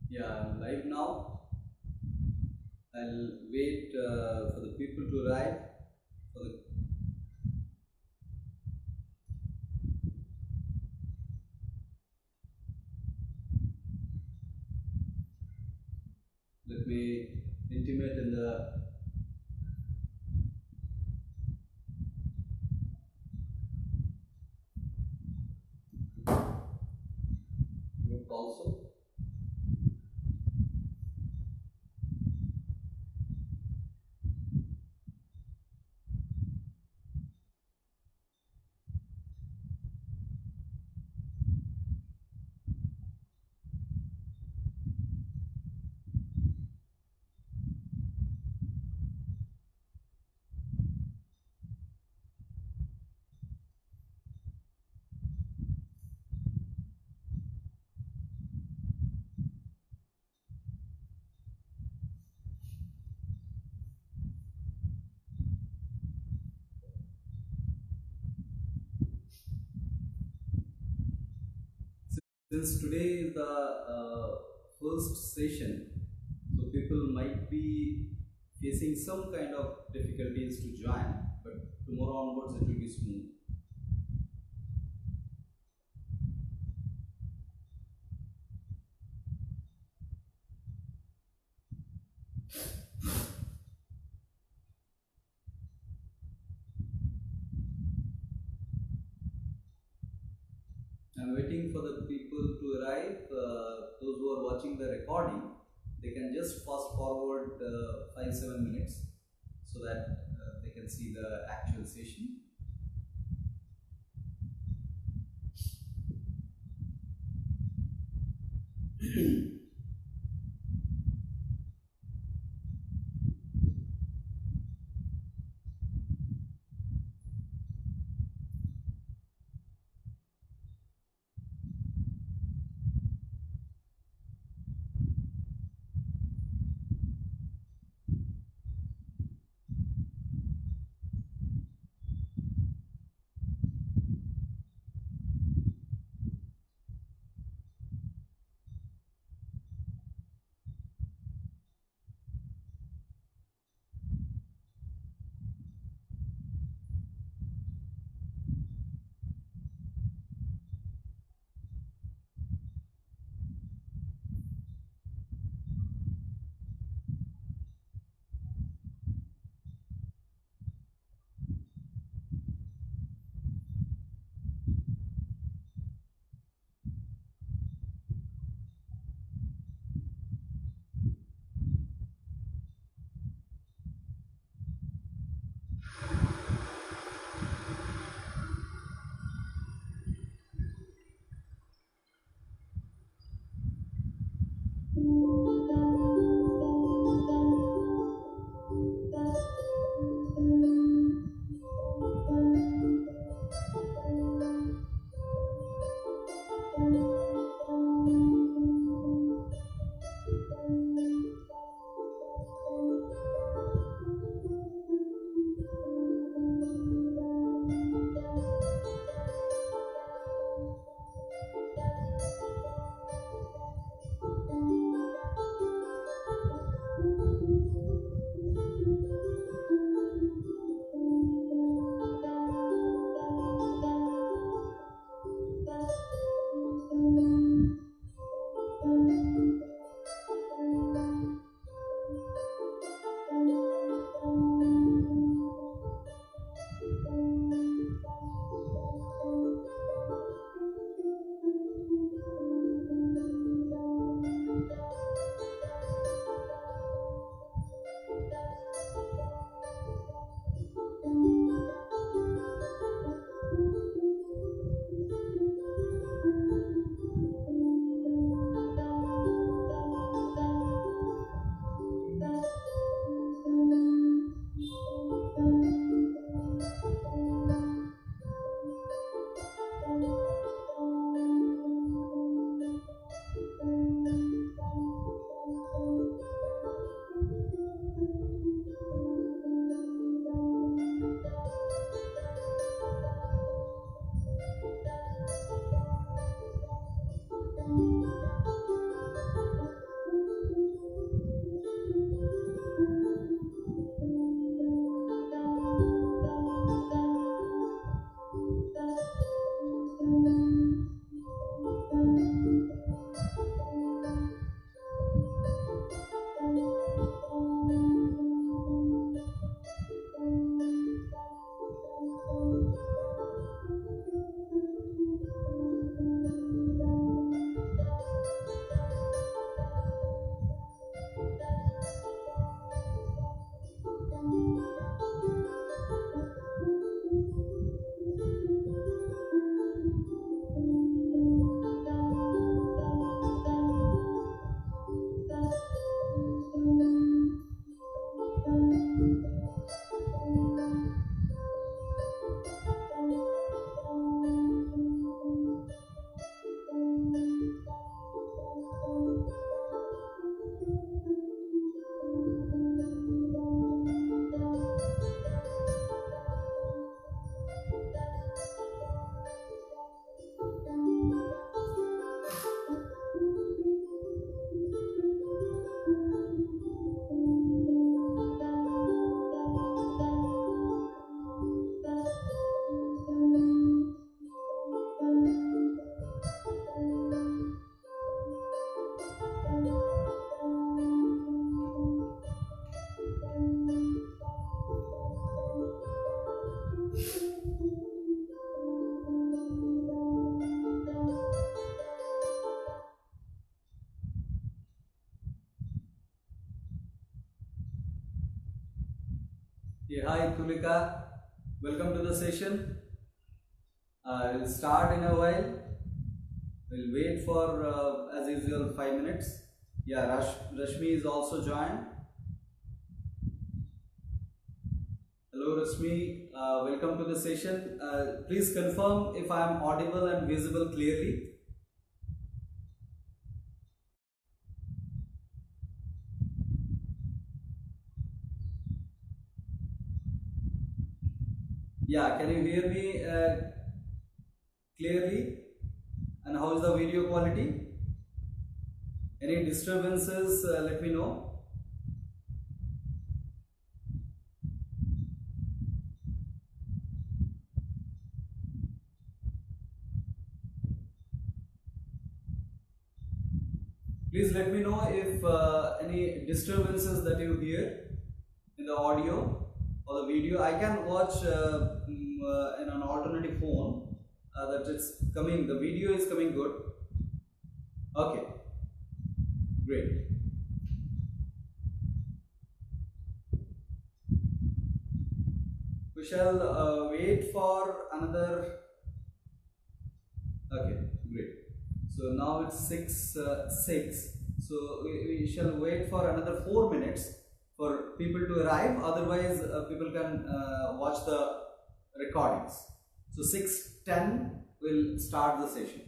Yeah, I'm live now. I'll wait for the people to arrive. For the Let me intimate in the group also. Since today is the first session, so people might be facing some kind of difficulties to join, but tomorrow onwards it will be smooth. I'm waiting for the people to arrive. Those who are watching the recording, they can just fast forward 5-7 minutes so that they can see the actual session. Hi Kulika, welcome to the session. We'll start in a while. We'll wait for, as usual, 5 minutes. Yeah, Rashmi is also joined. Hello Rashmi, welcome to the session. Please confirm if I am audible and visible clearly. Yeah, can you hear me clearly? And how is the video quality? Any disturbances, let me know. Please let me know if any disturbances that you hear in the audio or the video. I can watch in an alternative phone that it's coming, the video is coming good. Okay, great. We shall wait for another. Okay, great. So now it's 6:06. So we shall wait for another 4 minutes for people to arrive. Otherwise, people can watch the recordings. So 6:10 will start the session.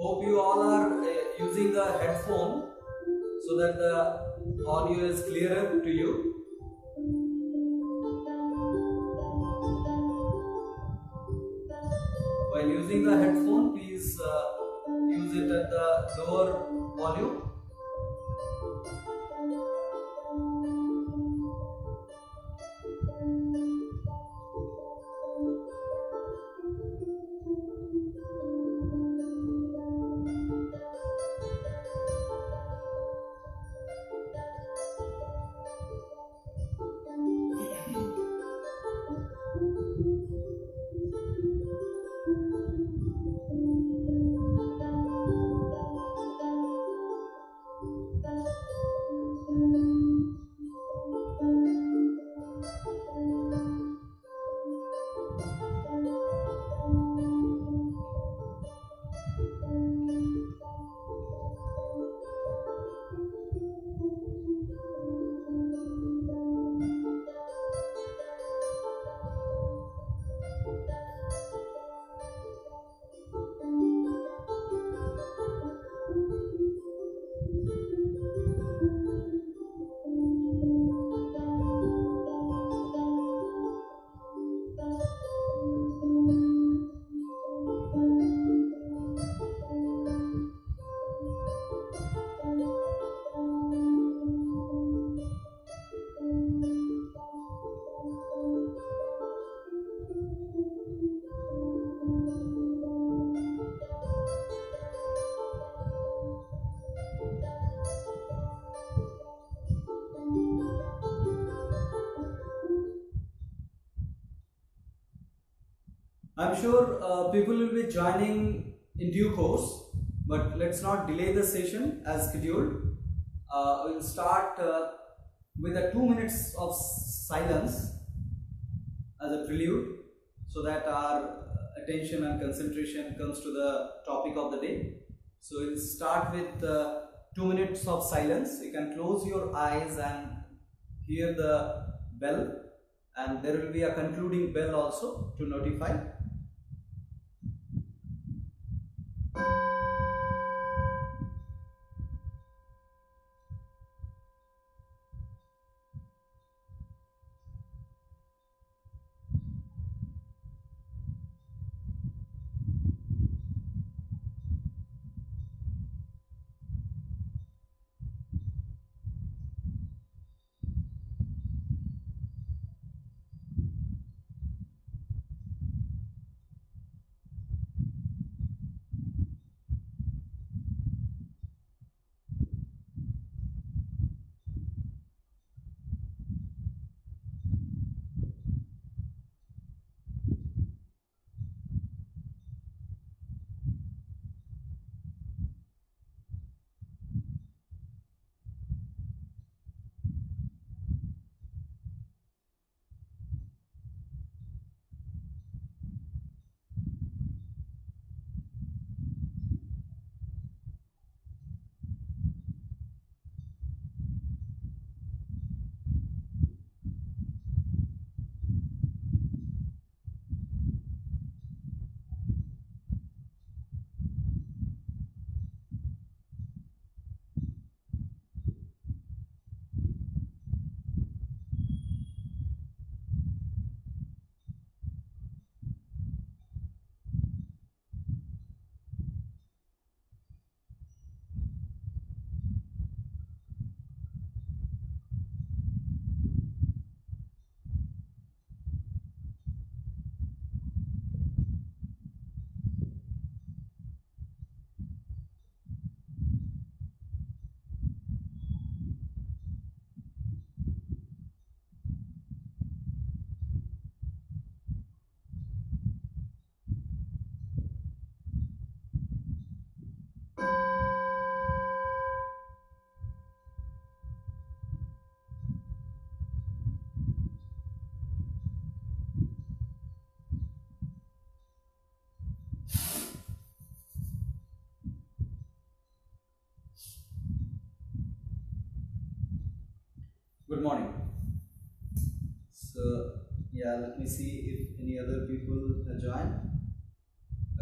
Hope you all are using the headphone so that the audio is clearer to you. While using the headphone, please use it at the lower volume. I'm sure people will be joining in due course, but let's not delay the session as scheduled. We'll start with a 2 minutes of silence as a prelude so that our attention and concentration comes to the topic of the day. So we'll start with 2 minutes of silence. You can close your eyes and hear the bell, and there will be a concluding bell also to notify. Good morning. So, yeah, let me see if any other people have joined.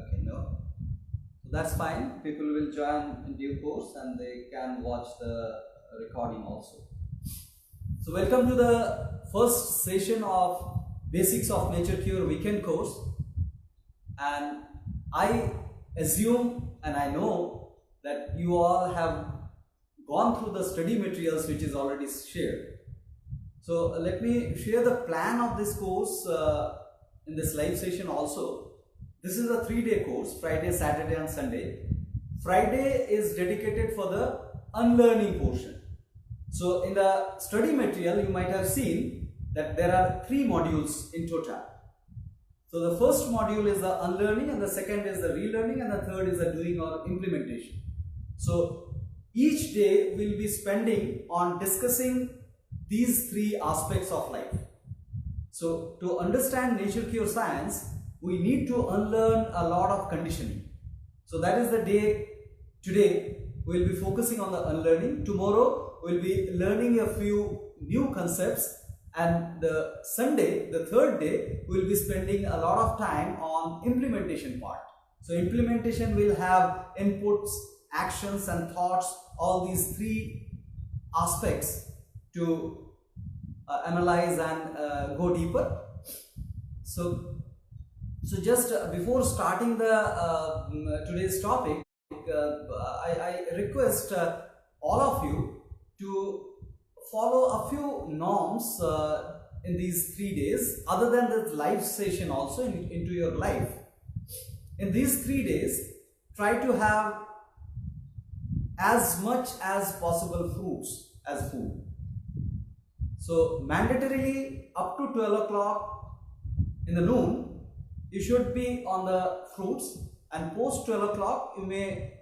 Okay, no. So that's fine. People will join in due course and they can watch the recording also. So, welcome to the first session of Basics of Nature Cure weekend course. And I assume and I know that you all have gone through the study materials which is already shared. So let me share the plan of this course in this live session also. This is a 3-day course, Friday, Saturday and Sunday. Friday is dedicated for the unlearning portion. So in the study material you might have seen that there are 3 modules in total. So the first module is the unlearning, and the second is the relearning, and the third is the doing or implementation. So each day we will be spending on discussing these 3 aspects of life. So to understand nature cure science, we need to unlearn a lot of conditioning. So that is the day. Today we will be focusing on the unlearning. Tomorrow we will be learning a few new concepts, and the Sunday, the 3rd day, we will be spending a lot of time on implementation part. So implementation will have inputs, actions and thoughts, all these 3 aspects to analyze and go deeper. So just before starting the today's topic, I request all of you to follow a few norms in these 3 days, other than the live session also into your life. In these 3 days, try to have as much as possible fruits as food. So mandatorily up to 12 o'clock in the noon, you should be on the fruits, and post 12 o'clock you may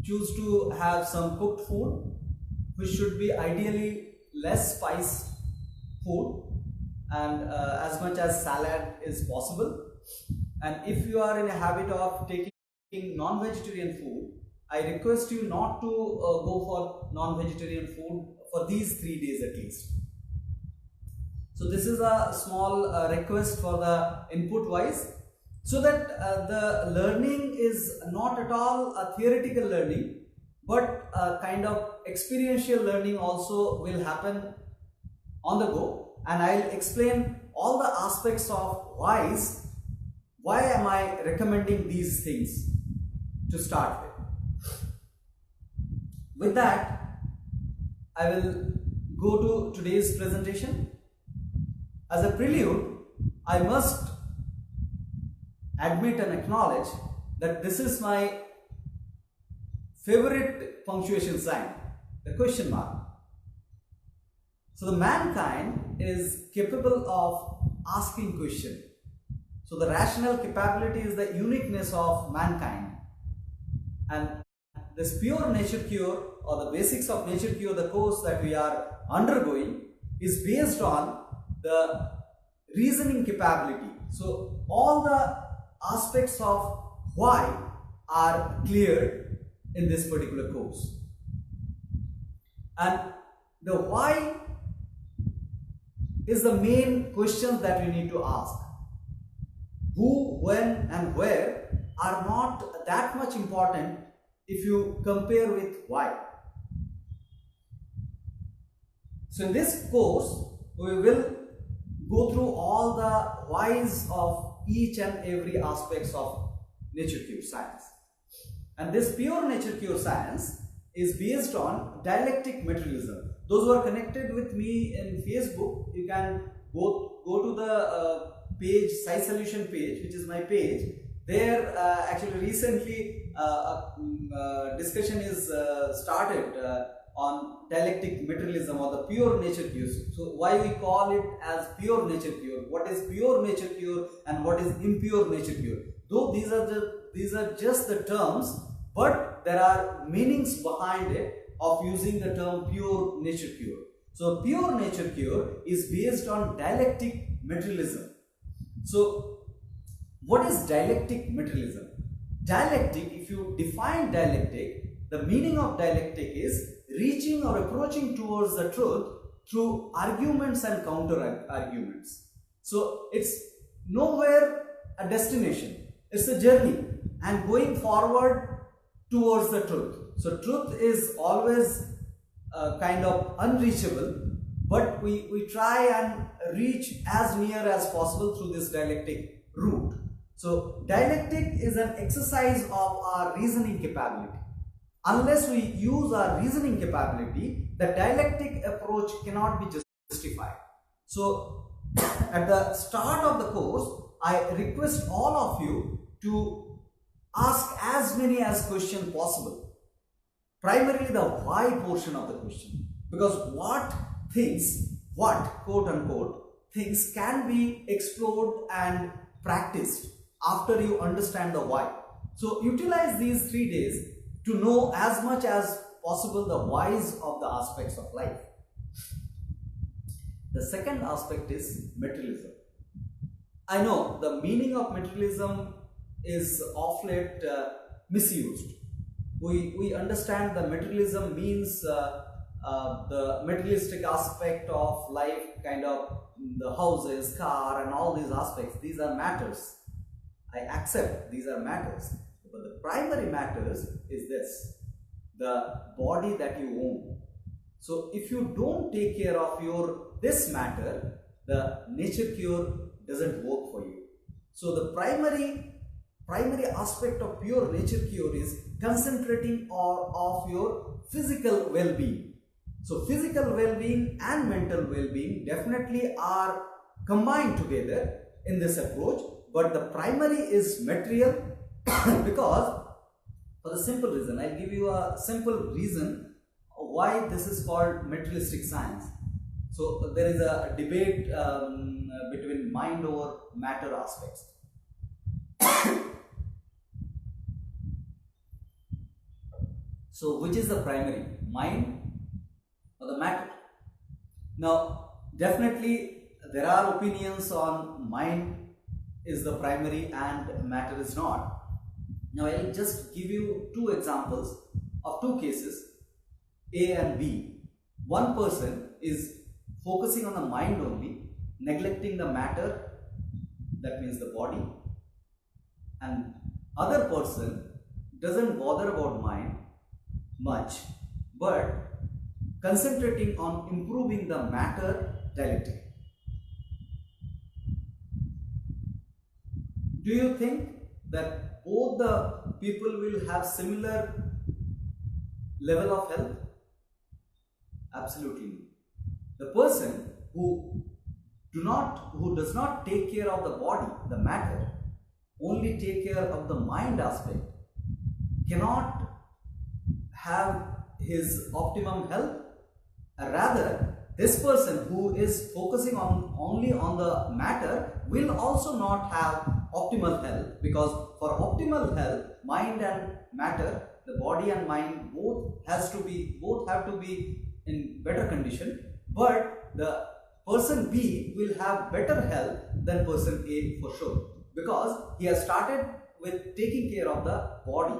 choose to have some cooked food, which should be ideally less spiced food, and as much as salad is possible. And if you are in a habit of taking non-vegetarian food, I request you not to go for non-vegetarian food for these 3 days at least. So this is a small request for the input wise, so that the learning is not at all a theoretical learning, but a kind of experiential learning also will happen on the go, and I'll explain all the aspects of why am I recommending these things to start with. With that, I will go to today's presentation. As a prelude, I must admit and acknowledge that this is my favorite punctuation sign, the question mark. So the mankind is capable of asking question. So the rational capability is the uniqueness of mankind, and this pure nature cure, or the basics of nature cure, the course that we are undergoing, is based on the reasoning capability. So all the aspects of why are cleared in this particular course, and the why is the main questions that we need to ask. Who, when and where are not that much important if you compare with why. So in this course we will go through all the whys of each and every aspects of nature cure science. And this pure nature cure science is based on dialectic materialism. Those who are connected with me in Facebook, you can go to the page, PSYsolution page, which is my page. There actually recently discussion is started on dialectic materialism, or the pure nature cure. So why we call it as pure nature cure? What is pure nature cure and what is impure nature cure? Though these are just the terms, but there are meanings behind it of using the term pure nature cure. So pure nature cure is based on dialectic materialism. So what is dialectic materialism? Dialectic, if you define dialectic, the meaning of dialectic is reaching or approaching towards the truth through arguments and counter arguments. So it's nowhere a destination, it's a journey and going forward towards the truth. So truth is always kind of unreachable, but we try and reach as near as possible through this dialectic route. So dialectic is an exercise of our reasoning capability. Unless we use our reasoning capability, the dialectic approach cannot be justified. So at the start of the course, I request all of you to ask as many as questions possible. Primarily the why portion of the question. Because what things, quote unquote, things can be explored and practiced after you understand the why. So utilize these 3 days to know as much as possible the whys of the aspects of life. The second aspect is materialism. I know the meaning of materialism is of late misused. We understand the materialism means the materialistic aspect of life, kind of the houses, car and all these aspects. These are matters. I accept these are matters. But the primary matters is this, the body that you own. So if you don't take care of this matter, the nature cure doesn't work for you. So the primary aspect of pure nature cure is concentrating of your physical well-being. So physical well-being and mental well-being definitely are combined together in this approach, but the primary is material because for the simple reason, I'll give you a simple reason why this is called materialistic science. So there is a debate between mind over matter aspects. So which is the primary, mind or the matter? Now definitely there are opinions on mind is the primary and matter is not. Now I'll just give you 2 examples of 2 cases, A and B. One person is focusing on the mind only, neglecting the matter, that means the body, and other person doesn't bother about mind much but concentrating on improving the matter dialectic. Do you think that both the people will have similar level of health? Absolutely not. The person who does not take care of the body, the matter, only take care of the mind aspect, cannot have his optimum health. Rather, this person who is focusing only on the matter will also not have optimal health, because for optimal health, mind and matter, the body and mind both have to be in better condition, but the person B will have better health than person A for sure, because he has started with taking care of the body.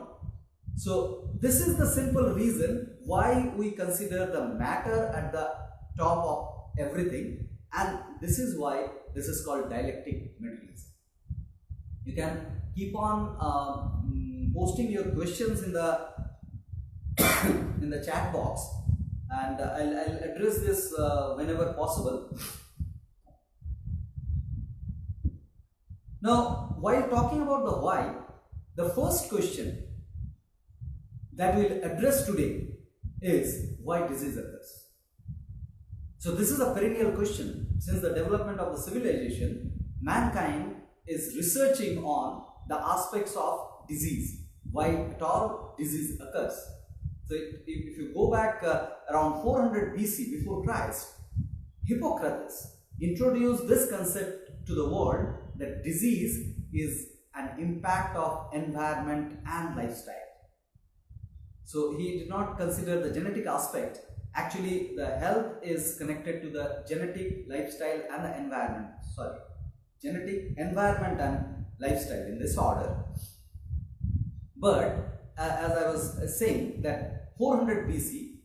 So this is the simple reason why we consider the matter at the top of everything, and this is why this is called dialectic materialism. You can keep on posting your questions in the in the chat box, and I'll address this whenever possible. Now, while talking about the why, the first question that we'll address today is why disease occurs. So this is a perennial question. Since the development of the civilization, mankind is researching on the aspects of disease, why at all disease occurs. So if you go back around 400 BC, before Christ, Hippocrates introduced this concept to the world that disease is an impact of environment and lifestyle. So he did not consider the genetic aspect. Actually, the health is connected to the genetic, lifestyle and the environment. Genetic, environment and lifestyle in this order. But as I was saying, that 400 BC,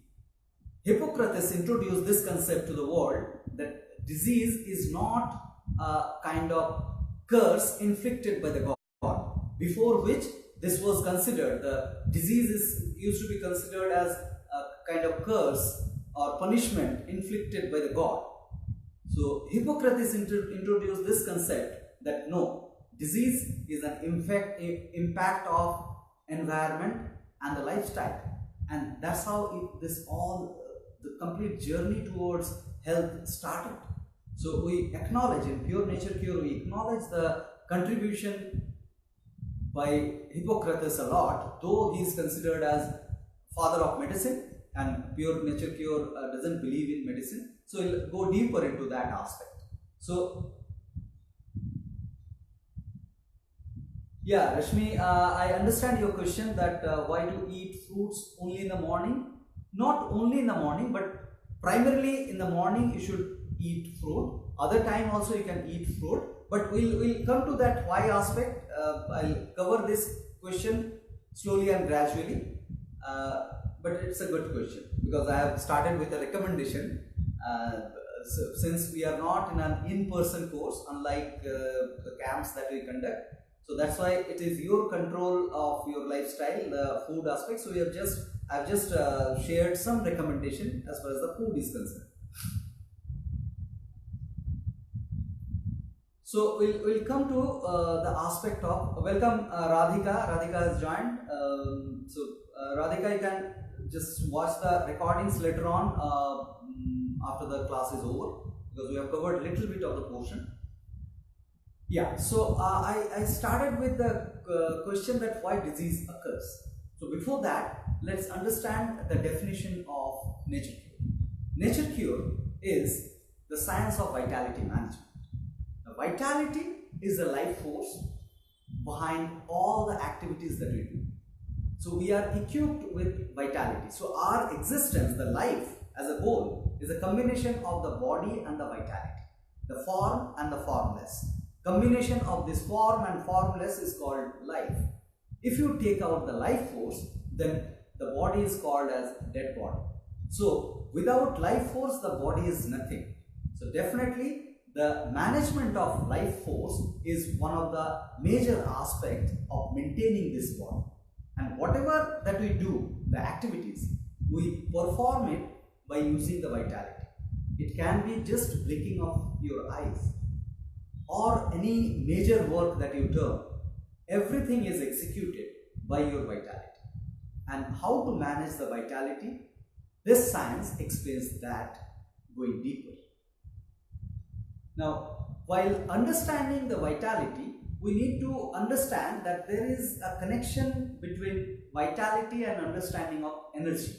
Hippocrates introduced this concept to the world that disease is not a kind of curse inflicted by the god, before which this was considered, the disease used to be considered as a kind of curse or punishment inflicted by the god. So Hippocrates introduced this concept that no, disease is an impact of environment and the lifestyle, and that's how the complete journey towards health started. So we acknowledge in Pure Nature Cure, we acknowledge the contribution by Hippocrates a lot, though he is considered as father of medicine, and Pure Nature Cure doesn't believe in medicine. So we'll go deeper into that aspect. So yeah, Rashmi, I understand your question that why to eat fruits only in the morning. Not only in the morning, but primarily in the morning you should eat fruit. Other time also you can eat fruit, but we'll come to that why aspect. I'll cover this question slowly and gradually, but it's a good question because I have started with a recommendation. So since we are not in an in-person course, unlike the camps that we conduct, so that's why it is your control of your lifestyle, the food aspect. So I've just shared some recommendation as far as the food is concerned. So we'll come to the aspect of welcome Radhika. Radhika has joined. Radhika, you can just watch the recordings later on after the class is over, because we have covered a little bit of the portion. Yeah, so I started with the question that why disease occurs. So before that, let's understand the definition of nature cure. Nature cure is the science of vitality management. Now, vitality is the life force behind all the activities that we do. So we are equipped with vitality. So our existence, the life as a whole, is a combination of the body and the vitality, the form and the formless. Combination of this form and formless is called life. If you take out the life force, then the body is called as dead body. So without life force, the body is nothing. So definitely the management of life force is one of the major aspects of maintaining this body. And whatever that we do, the activities, we perform it by using the vitality. It can be just blinking of your eyes or any major work that you do. Everything is executed by your vitality. And how to manage the vitality? This science explains that going deeper. Now, while understanding the vitality, we need to understand that there is a connection between vitality and understanding of energy,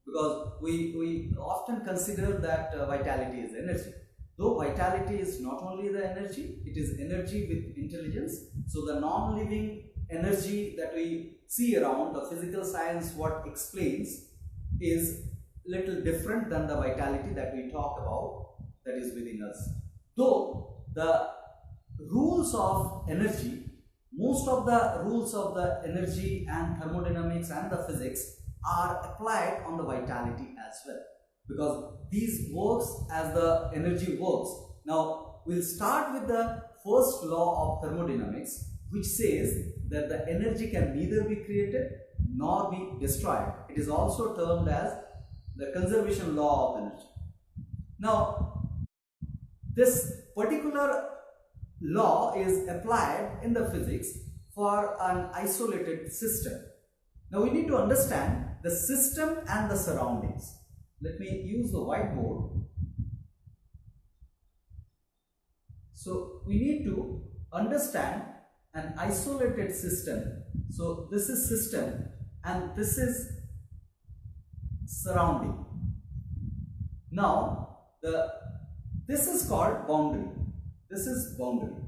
because we often consider that vitality is energy. Though vitality is not only the energy, it is energy with intelligence. So the non-living energy that we see around, the physical science what explains, is little different than the vitality that we talk about that is within us. Though the rules of energy, most of the rules of the energy and thermodynamics and the physics are applied on the vitality as well, because these works as the energy works. Now we'll start with the first law of thermodynamics, which says that the energy can neither be created nor be destroyed. It is also termed as the conservation law of energy. Now this particular law is applied in the physics for an isolated system. Now we need to understand the system and the surroundings. Let me use the whiteboard. So we need to understand an isolated system. So this is system and this is surrounding. Now this is called boundary. This is boundary.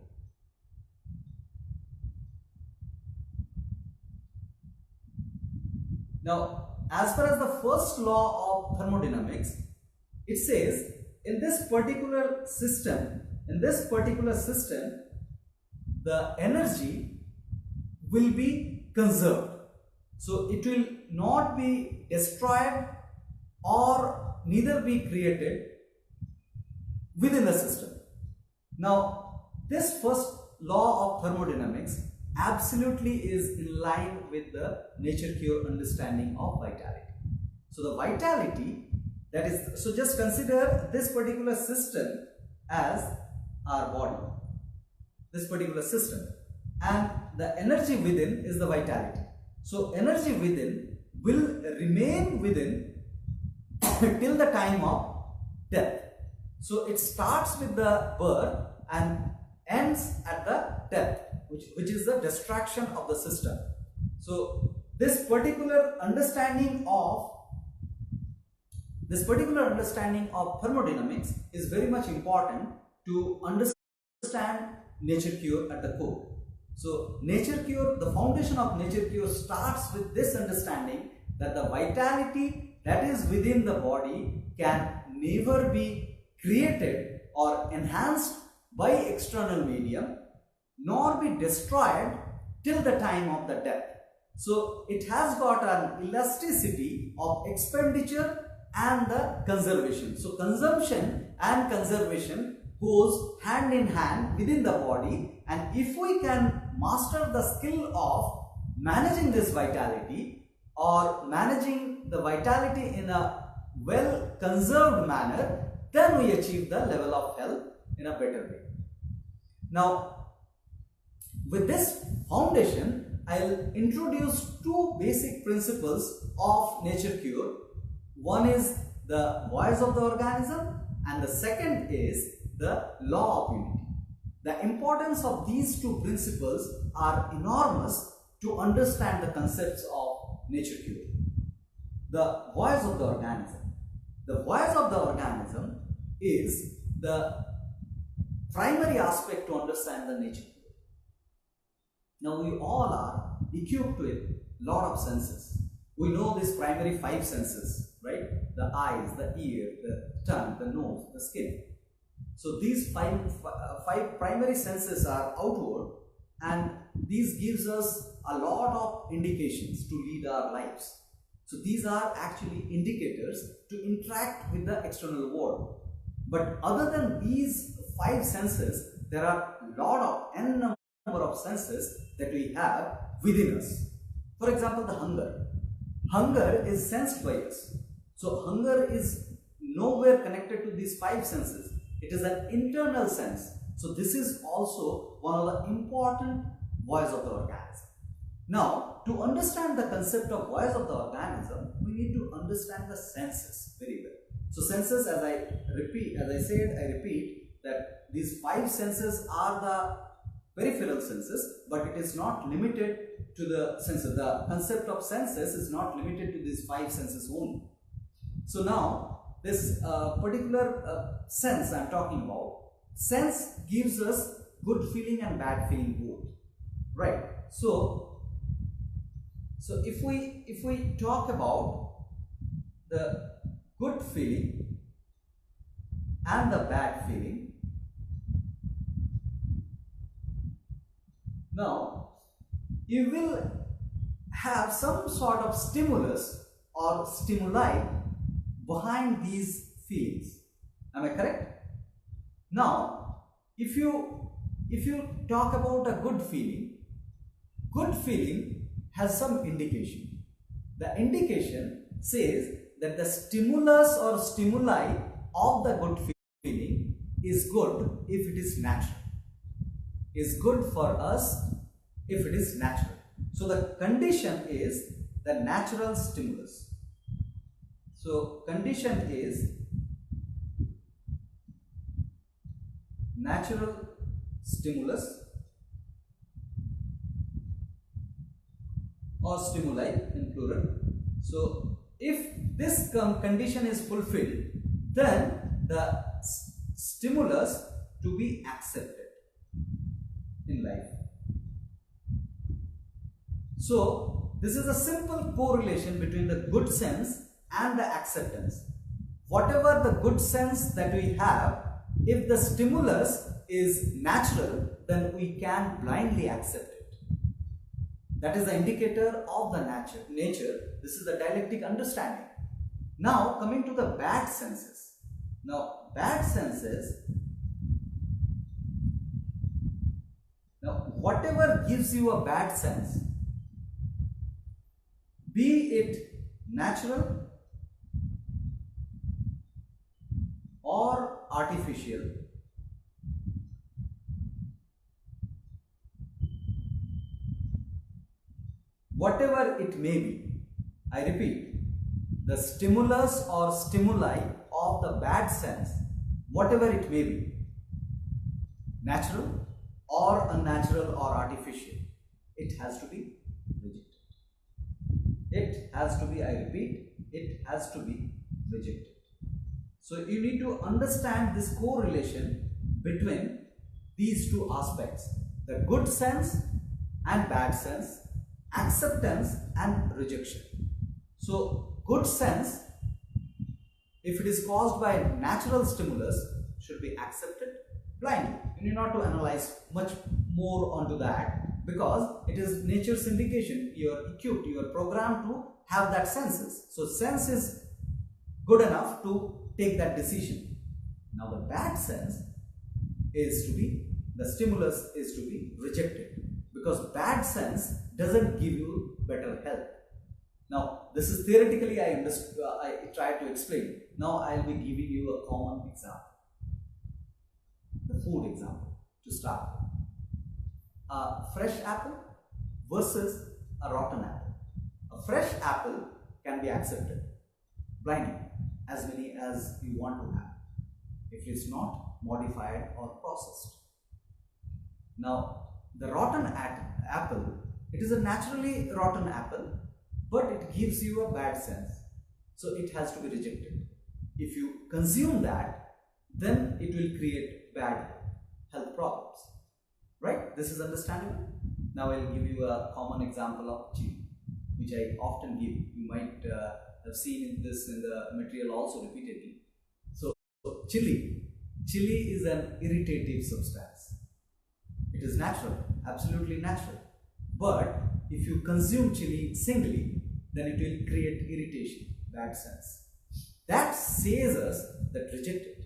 Now, as far as the first law of thermodynamics, it says in this particular system, the energy will be conserved. So it will not be destroyed or neither be created within the system. Now, this first law of thermodynamics absolutely is in line with the nature cure understanding of vitality. So the vitality, that is, so just consider this particular system as our body, this particular system, and the energy within is the vitality. So energy within will remain within till the time of death. So it starts with the birth and ends at the death, which is the destruction of the system. So this particular understanding of thermodynamics is very much important to understand nature cure at the core. So nature cure, the foundation of nature cure starts with this understanding that the vitality that is within the body can never be created or enhanced by external medium, nor be destroyed till the time of the death. So it has got an elasticity of expenditure and the conservation. So consumption and conservation goes hand in hand within the body, and if we can master the skill of managing this vitality or managing the vitality in a well conserved manner, then we achieve the level of health in a better way. Now, with this foundation, I'll introduce two basic principles of nature cure. One is the voice of the organism, and the second is the law of unity. The importance of these two principles are enormous to understand the concepts of nature cure. The voice of the organism. The voice of the organism is the primary aspect to understand the nature cure. Now we all are equipped with a lot of senses. We know these primary five senses, right? The eyes, the ear, the tongue, the nose, the skin. So these five primary senses are outward, and these gives us a lot of indications to lead our lives. So these are actually indicators to interact with the external world. But other than these five senses, there are a lot of n number of senses that we have within us. For example, the hunger. Hunger is sensed by us. So hunger is nowhere connected to these five senses. It is an internal sense. So this is also one of the important voice of the organism. Now, to understand the concept of voice of the organism, we need to understand the senses very well. So senses, as I repeat that these five senses are the peripheral senses, but it is not limited to the senses. The concept of senses is not limited to these five senses only. So now, this particular sense I am talking about, sense gives us good feeling and bad feeling both, right? So if we talk about the good feeling and the bad feeling, now you will have some sort of stimulus or stimuli behind these feelings. Am I correct? Now, if you talk about a good feeling has some indication. The indication says that the stimulus or stimuli of the good feeling is good if it is natural. Is good for us if it is natural. So the condition is the natural stimulus. So condition is natural stimulus or stimuli in plural. So if this condition is fulfilled, then the stimulus to be accepted in life. So this is a simple correlation between the good sense and the acceptance. Whatever the good sense that we have, if the stimulus is natural, then we can blindly accept it. That is the indicator of the nature. This is the dialectic understanding. Now coming to the bad senses. Now bad senses, now whatever gives you a bad sense, be it natural or artificial, whatever it may be, I repeat, the stimulus or stimuli of the bad sense, whatever it may be, natural or unnatural or artificial, it has to be rejected. It has to be, I repeat, it has to be rejected. So you need to understand this correlation between these two aspects, the good sense and bad sense, acceptance and rejection. So good sense, if it is caused by natural stimulus, should be accepted blindly. You need not to analyze much more onto that, because it is nature's indication. You are equipped, you are programmed to have that senses. So sense is good enough to take that decision. Now the bad sense is to be, the stimulus is to be rejected, because bad sense doesn't give you better health. Now this is theoretically I try to explain. Now I will be giving you a common example, the food example to start. A fresh apple versus a rotten apple. A fresh apple can be accepted blindly, as many as you want to have, if it is not modified or processed. Now the rotten apple, it is a naturally rotten apple, but it gives you a bad sense, so it has to be rejected. If you consume that, then it will create bad health problems, right? This is understandable. Now I will give you a common example of chili, which I often give. You might have seen this in the material also repeatedly. So chili is an irritative substance. It is natural, absolutely natural, but if you consume chili singly, then it will create irritation, bad sense. That says us that reject it.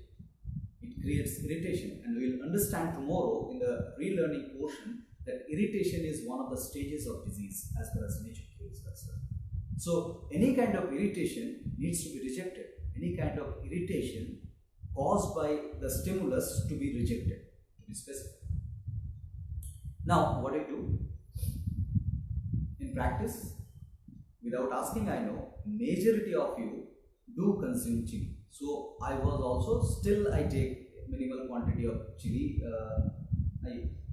It creates irritation, and we will understand tomorrow in the relearning portion that irritation is one of the stages of disease as far as nature is concerned. So any kind of irritation needs to be rejected. Any kind of irritation caused by the stimulus to be rejected, to be specific. Now what do you do? In practice, without asking, I know majority of you do consume chili. So I was also, still I take minimal quantity of chili.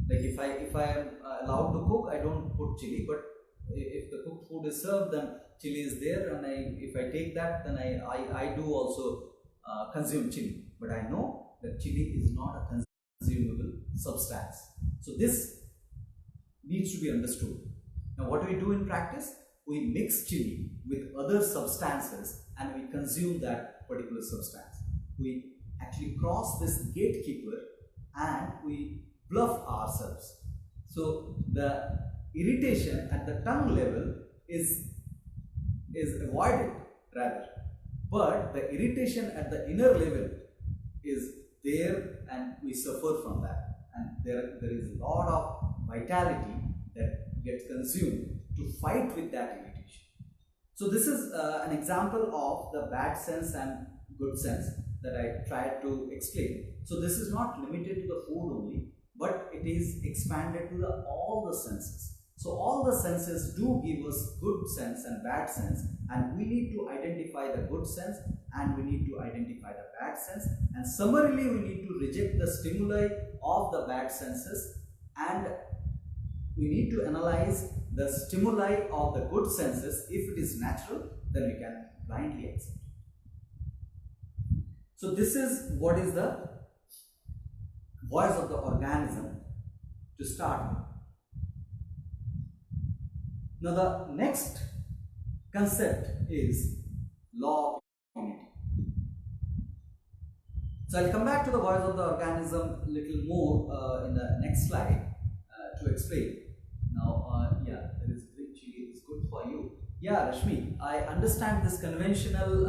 If I am allowed to cook, I don't put chili, but if the cooked food is served, then chili is there, and if I take that, then I do also consume chili. But I know that chili is not a consumable substance. So this needs to be understood. Now what do we do in practice? We mix chili with other substances and we consume that particular substance. We actually cross this gatekeeper and we bluff ourselves. So the irritation at the tongue level is avoided rather, but the irritation at the inner level is there and we suffer from that, and there is a lot of vitality that gets consumed to fight with that irritation. So this is an example of the bad sense and good sense that I tried to explain. So this is not limited to the food only, but it is expanded to all the senses. So all the senses do give us good sense and bad sense, and we need to identify the good sense and we need to identify the bad sense, and summarily we need to reject the stimuli of the bad senses, and we need to analyze the stimuli of the good senses. If it is natural, then we can blindly accept. So this is what is the voice of the organism to start with. Now the next concept is law of unity. So I'll come back to the voice of the organism a little more in the next slide to explain. Now, yeah, there is green chili, it is good for you. Yeah, Rashmi, I understand this conventional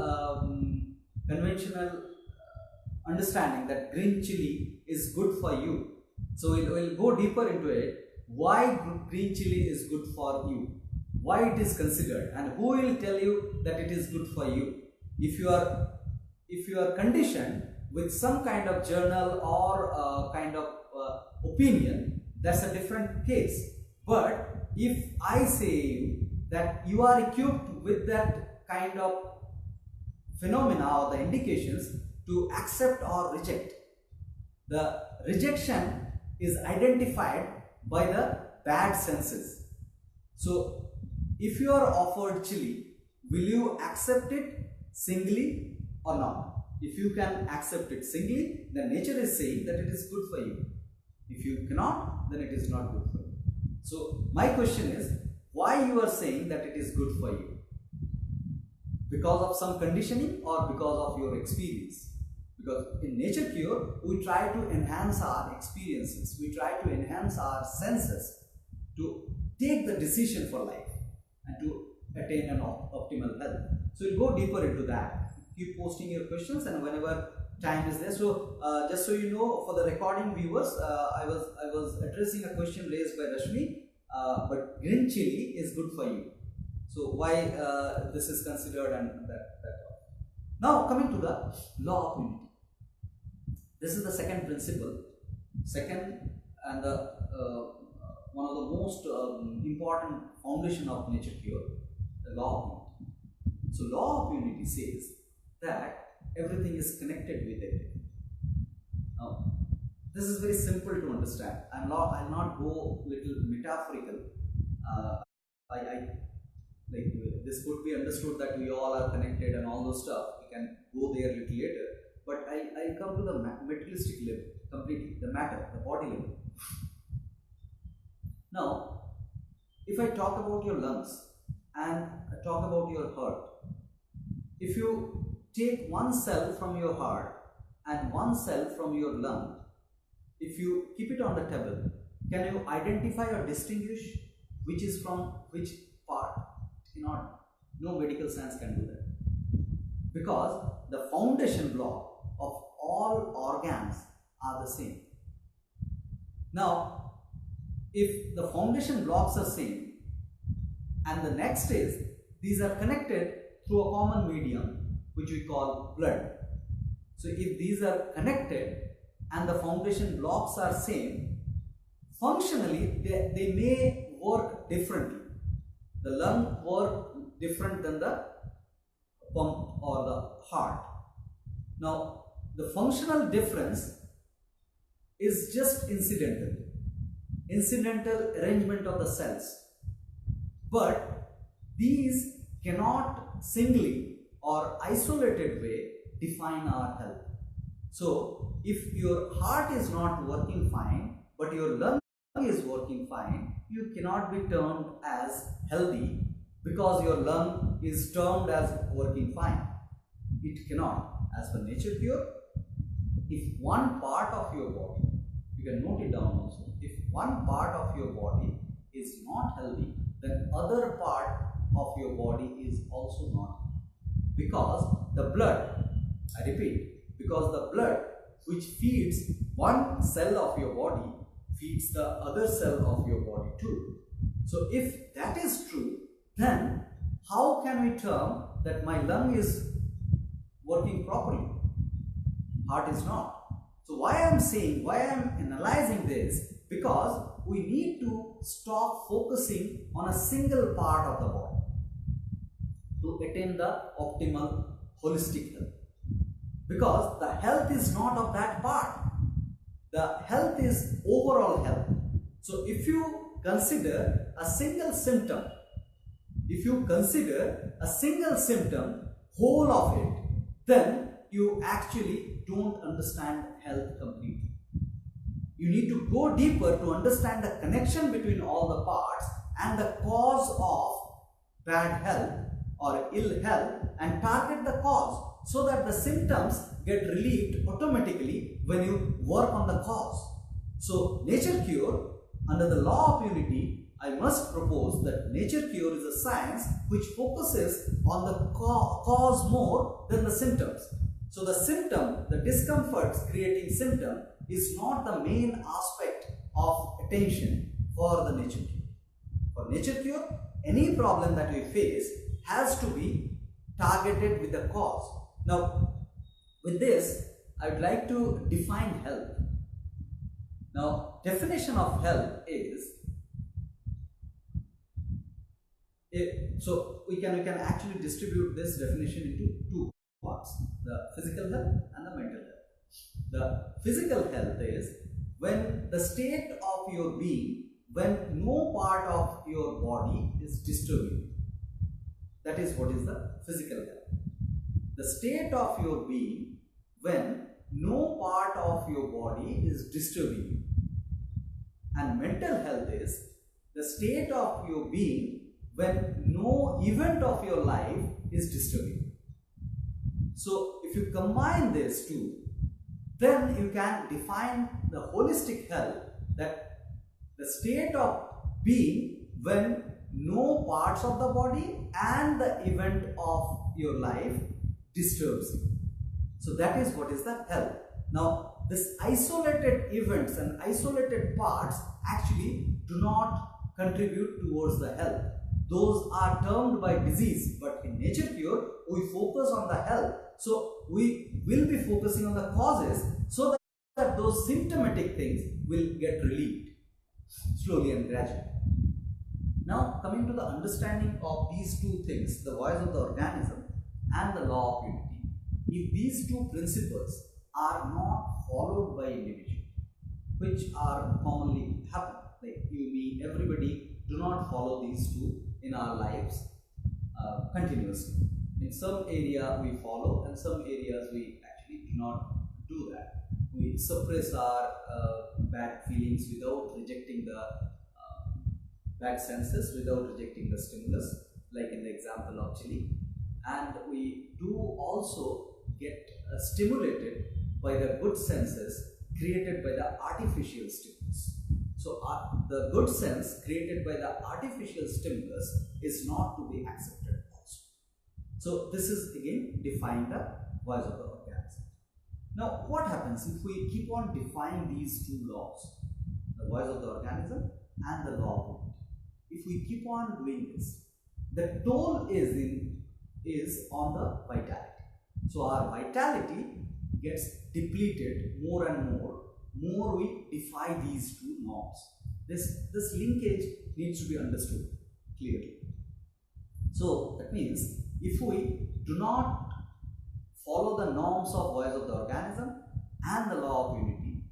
understanding that green chili is good for you. So we'll go deeper into it. Why green chili is good for you? Why it is considered, and who will tell you that it is good for you? If you are conditioned with some kind of journal or kind of opinion, that's a different case. But if I say that you are equipped with that kind of phenomena or the indications to accept or reject, the rejection is identified by the bad senses. So if you are offered chili, will you accept it singly or not? If you can accept it singly, then nature is saying that it is good for you. If you cannot, then it is not good for you. So my question is, why you are saying that it is good for you? Because of some conditioning or because of your experience? Because in nature cure, we try to enhance our experiences, we try to enhance our senses to take the decision for life and to attain an optimal health. So we'll go deeper into that. Keep posting your questions, and whenever time is there. So just so you know, for the recording viewers, I was addressing a question raised by Rashmi, but green chili is good for you. So why this is considered, and that. Now coming to the law of unity. This is the second principle, second and the one of the most important foundation of nature cure, the law of unity. So law of unity says that everything is connected with everything. Now, this is very simple to understand. I'll not go little metaphorical. Like this could be understood that we all are connected and all those stuff. We can go there a little later. But I'll come to the materialistic level completely, the matter, the body level. Now, if I talk about your lungs and I talk about your heart, if you take one cell from your heart and one cell from your lung, if you keep it on the table, can you identify or distinguish which is from which part? Cannot. No medical science can do that. Because the foundation block of all organs are the same. Now, if the foundation blocks are same, and the next is these are connected through a common medium which we call blood. So if these are connected and the foundation blocks are same, functionally they may work differently. The lung work different than the pump or the heart. Now the functional difference is just incidental arrangement of the cells, but these cannot singly or isolated way define our health. So if your heart is not working fine but your lung is working fine, you cannot be termed as healthy because your lung is termed as working fine. It cannot. As per nature cure, if one part of your body, you can note it down also, if one part of your body is not healthy, then other part of your body is also not healthy. Because the blood, I repeat, because the blood which feeds one cell of your body feeds the other cell of your body too. So if that is true, then how can we term that my lung is working properly? Heart is not. So why I am analyzing this? Because we need to stop focusing on a single part of the body to attain the optimal holistic health. Because the health is not of that part. The health is overall health. So if you consider a single symptom, whole of it, then you actually don't understand health completely. You need to go deeper to understand the connection between all the parts and the cause of bad health or ill health, and target the cause so that the symptoms get relieved automatically when you work on the cause. So nature cure, under the law of unity, I must propose that nature cure is a science which focuses on the cause more than the symptoms. So the symptom, the discomfort creating symptom is not the main aspect of attention for the nature cure. For nature cure, any problem that we face has to be targeted with the cause. Now, with this, I would like to define health. Now, definition of health is, so we can actually distribute this definition into two parts: the physical health and the mental health. The physical health is when the state of your being, when no part of your body is disturbing. That is what is the physical health. The state of your being when no part of your body is disturbing you. And mental health is the state of your being when no event of your life is disturbing you. So if you combine these two, then you can define the holistic health, that the state of being when no parts of the body and the event of your life disturbs you. So that is what is the health. Now, this isolated events and isolated parts actually do not contribute towards the health. Those are termed by disease, but in nature cure, we focus on the health. So we will be focusing on the causes so that those symptomatic things will get relieved slowly and gradually. Now, coming to the understanding of these two things, the voice of the organism and the law of unity. If these two principles are not followed by individual, which are commonly happen, like you, me, everybody do not follow these two in our lives continuously. In some area we follow, and some areas we actually do not do that. We suppress our bad feelings without rejecting the bad senses, without rejecting the stimulus, like in the example of chili. And we do also get stimulated by the good senses created by the artificial stimulus. So the good sense created by the artificial stimulus is not to be accepted also. So this is again define the voice of the organism. Now what happens if we keep on defining these two laws, the voice of the organism and the law of unity? If we keep on doing this, the toll is on the vitality. So our vitality gets depleted more and more we defy these two norms. This linkage needs to be understood clearly. So that means if we do not follow the norms of voice of the organism and the law of unity,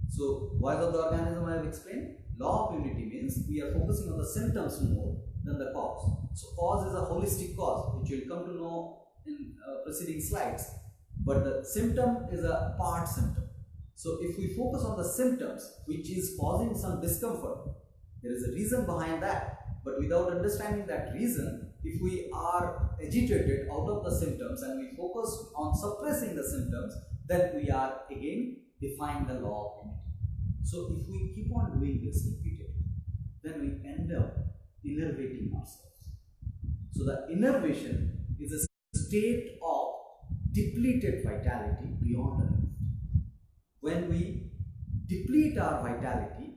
so voice of the organism I have explained, law of unity means we are focusing on the symptoms more than the cause. So cause is a holistic cause, which you will come to know in preceding slides, but the symptom is a part symptom. So if we focus on the symptoms which is causing some discomfort, there is a reason behind that, but without understanding that reason, if we are agitated out of the symptoms and we focus on suppressing the symptoms, then we are again defying the law of unity. So if we keep on doing this repeatedly, then we end up innervating ourselves. So the innervation is a state of depleted vitality beyond the limit. When we deplete our vitality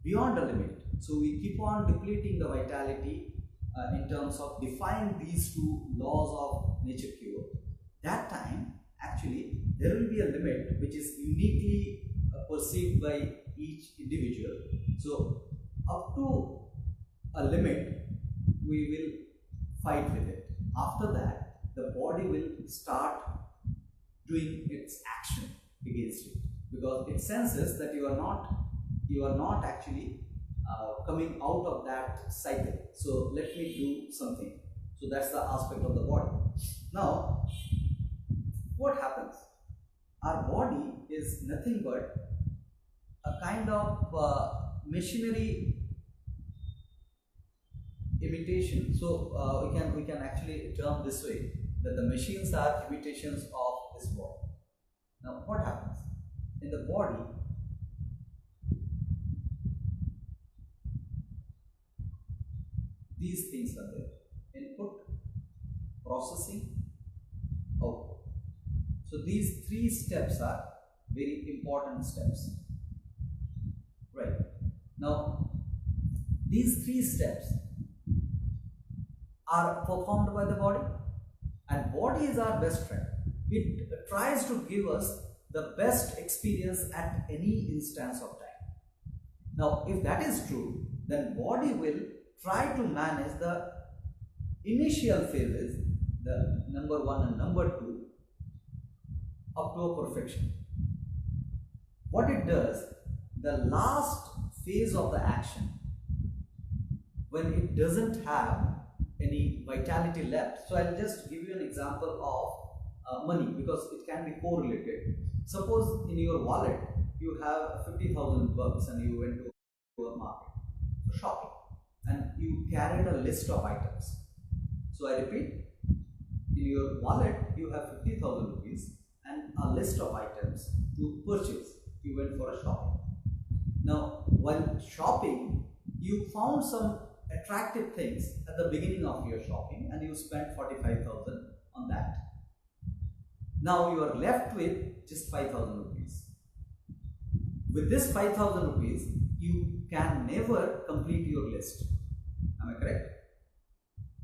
beyond a limit, so we keep on depleting the vitality in terms of defying these two laws of nature cure, that time actually there will be a limit which is uniquely perceived by each individual. So up to a limit we will fight with it. After that the body will start doing its action against it, because it senses that you are not actually coming out of that cycle. So let me do something. So that's the aspect of the body. Now what happens? Our body is nothing but a kind of machinery imitation. So we can actually term this way, that the machines are imitations of this body. Now what happens? In the body, these things are there: input, processing, output. So these three steps are very important steps, right? Now these three steps are performed by the body, and body is our best friend. It tries to give us the best experience at any instance of time. Now if that is true, then body will try to manage the initial phases, the number 1 and number 2, up to a perfection. What it does, the last phase of the action, when it doesn't have any vitality left. So I'll just give you an example of money, because it can be correlated. Suppose in your wallet you have 50,000 bucks and you went to a market for shopping, and you carried a list of items. So I repeat, in your wallet you have 50,000 rupees and a list of items to purchase. You went for a shopping. Now while shopping, you found some attractive things at the beginning of your shopping and you spent 45,000 on that. Now you are left with just 5,000 rupees. With this 5,000 rupees, you can never complete your list. Am I correct?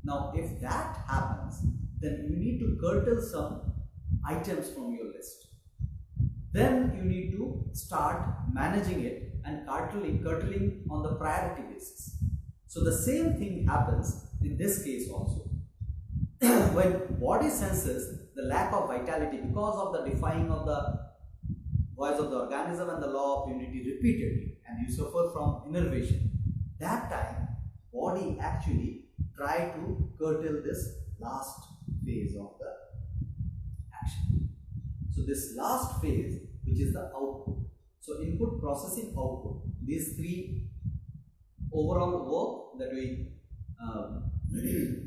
Now if that happens, then you need to curtail some items from your list. Then you need to start managing it and curtailing on the priority basis. So the same thing happens in this case also. When body senses the lack of vitality because of the defying of the voice of the organism and the law of unity repeatedly, and you suffer from innervation, that time body actually try to curtail this last phase of the action. So this last phase, which is the output. So input, processing, output. These three overall work that we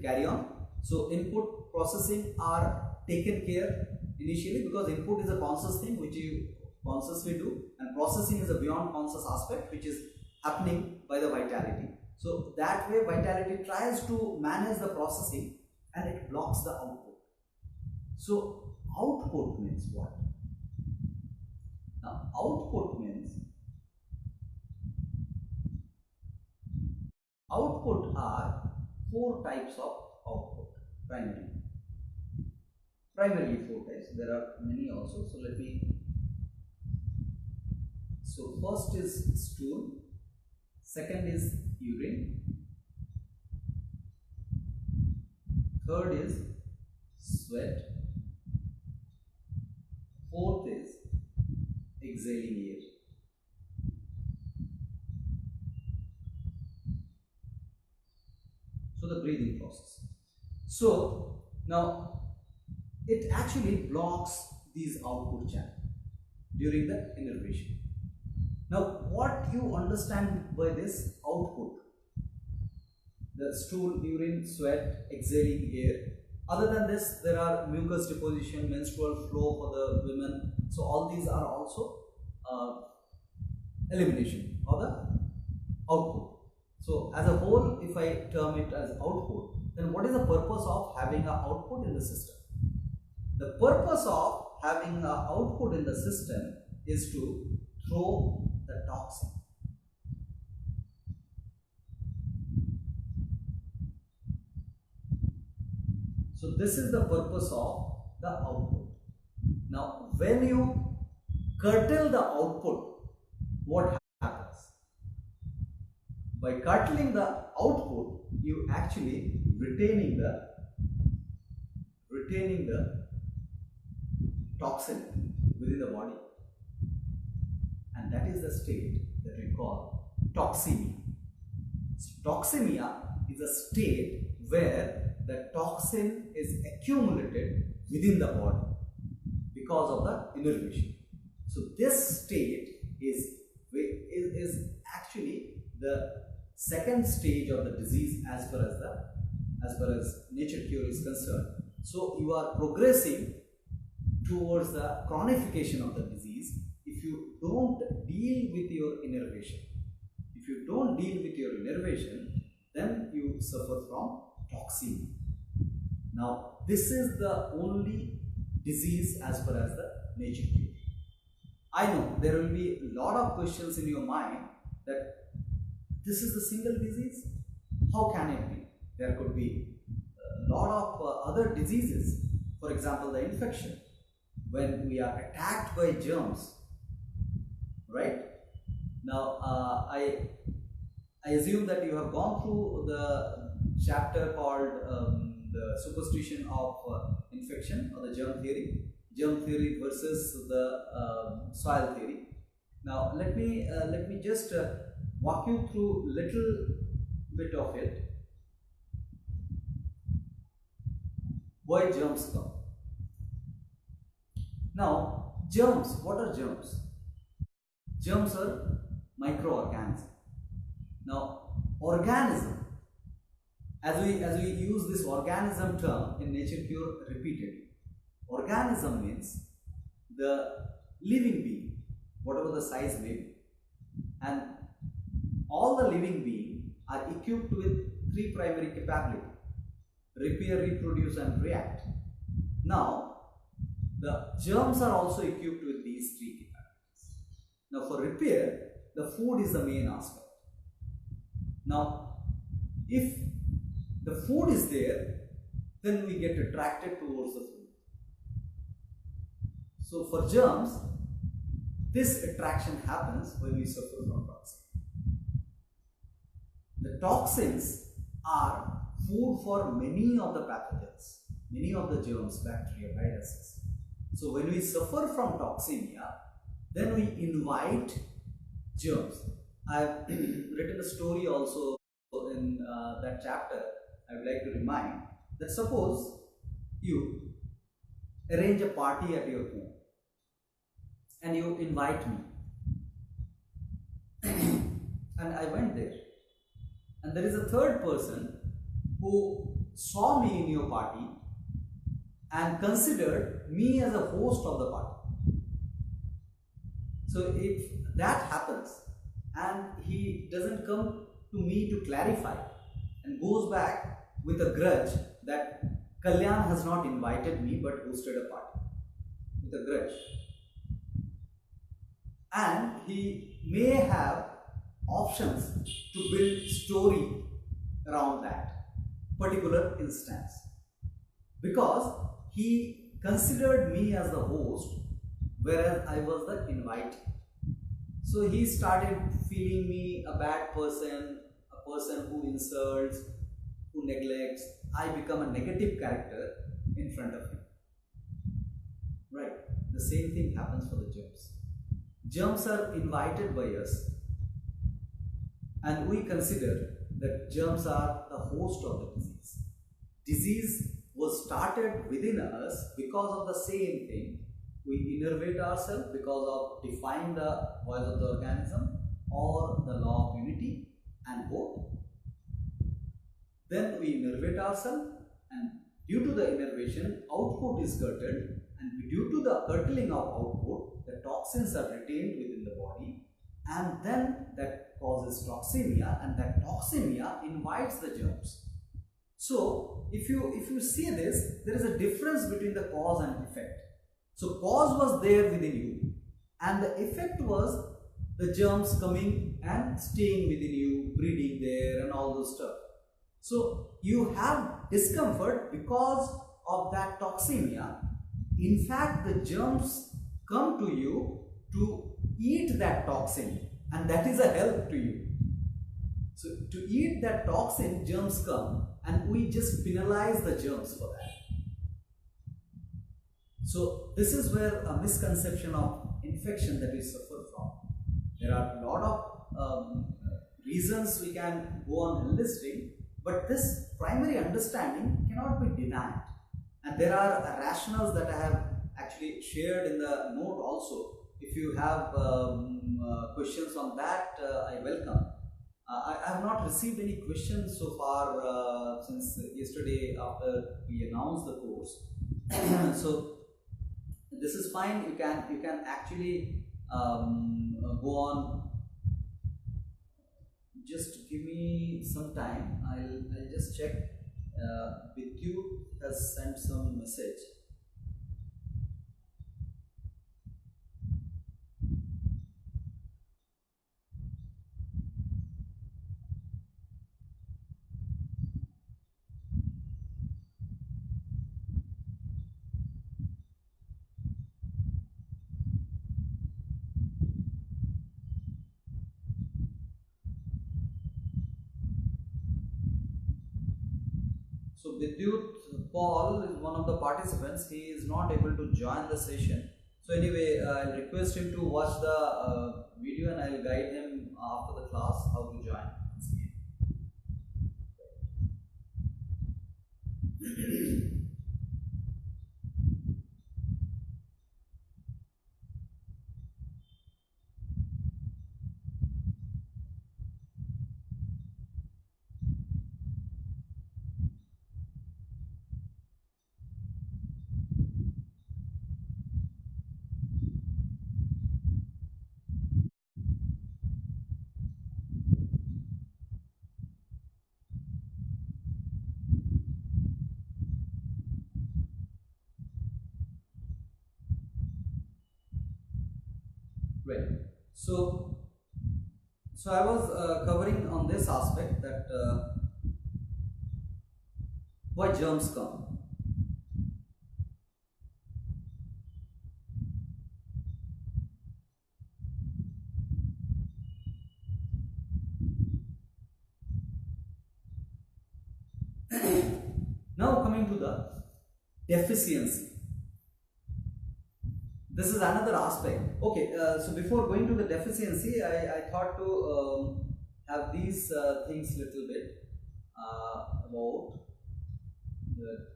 carry on. So input, processing are taken care initially, because input is a conscious thing which you consciously do, and processing is a beyond conscious aspect which is happening by the vitality. So that way vitality tries to manage the processing and it blocks the output. So output means what? Now output means, output are 4 types of output primarily. Primarily 4 types. There are many also. So let me. So first is stool. Second is urine. Third is sweat. Fourth is exhaling air. So the breathing process. So now it actually blocks these output channels during the innervation. Now what you understand by this output? The stool, urine, sweat, exhaling air. Other than this, there are mucus deposition, menstrual flow for the women. So all these are also elimination of the output. So as a whole, if I term it as output, then what is the purpose of having an output in the system? The purpose of having an output in the system is to throw the toxin. So this is the purpose of the output. Now when you curtail the output, what happens? By curtailing the output, you actually retaining the toxin within the body, and that is the state that we call toxemia. So toxemia is a state where the toxin is accumulated within the body because of the innervation. So this state is actually the second stage of the disease as far as nature cure is concerned. So you are progressing towards the chronification of the disease if you don't deal with your innervation. If you don't deal with your innervation, then you suffer from toxemia. Now, this is the only disease as far as the nature cure. I know there will be a lot of questions in your mind that this is the single disease. How can it be? There could be a lot of other diseases. For example, the infection. When we are attacked by germs, right? Now, I assume that you have gone through the chapter called the superstition of infection, or the germ theory versus the soil theory. Now, let me just walk you through little bit of it. Why germs come? Now, germs. What are germs? Germs are microorganisms. Now, organism, as we use this organism term in nature cure repeatedly, organism means the living being, whatever the size may be, and all the living beings are equipped with three primary capabilities: repair, reproduce, and react. Now, the germs are also equipped with these three capabilities. Now, for repair, the food is the main aspect. Now, if the food is there, then we get attracted towards the food. So, for germs, this attraction happens when we suffer from toxins. The toxins are food for many of the pathogens, many of the germs, bacteria, viruses. So, when we suffer from toxemia, then we invite germs. I have written a story also in that chapter. I would like to remind that suppose you arrange a party at your home and you invite me, and I went there, and there is a third person who saw me in your party and considered me as a host of the party. So if that happens and he doesn't come to me to clarify and goes back with a grudge that Kalyan has not invited me but hosted a party, with a grudge, and he may have options to build story around that particular instance, because he considered me as the host whereas I was the invitee. So he started feeling me a bad person, a person who insults, who neglects. I become a negative character in front of him. Right? The same thing happens for the germs. Germs are invited by us, and we consider that germs are the host of the disease. Disease was started within us because of the same thing. We innervate ourselves because of defying the voice of the organism or the law of unity, and both. Then we innervate ourselves, and due to the innervation, output is curtailed, and due to the curtailing of output, the toxins are retained within the body, and then that causes toxemia, and that toxemia invites the germs. So, if you see this, there is a difference between the cause and effect. So, cause was there within you, and the effect was the germs coming and staying within you, breeding there and all those stuff. So, you have discomfort because of that toxemia. In fact, the germs come to you to eat that toxin, and that is a help to you. So, to eat that toxin, germs come, and we just penalize the germs for that. So, this is where a misconception of infection that we suffer from. There are a lot of reasons we can go on enlisting, but this primary understanding cannot be denied. And there are rationales that I have actually shared in the note also. If you have questions on that, I welcome. I have not received any questions so far since yesterday after we announced the course. So this is fine. You can actually go just give me some time. I'll just check. Vidyut has sent some message. So Vidyut Paul is one of the participants. He is not able to join the session. So anyway, I'll request him to watch the video, and I'll guide him after the class how to join. Right. So I was covering on this aspect that why germs come. Now coming to the deficiency. This is another aspect. Okay, so before going to the deficiency, I thought to have these things little bit about the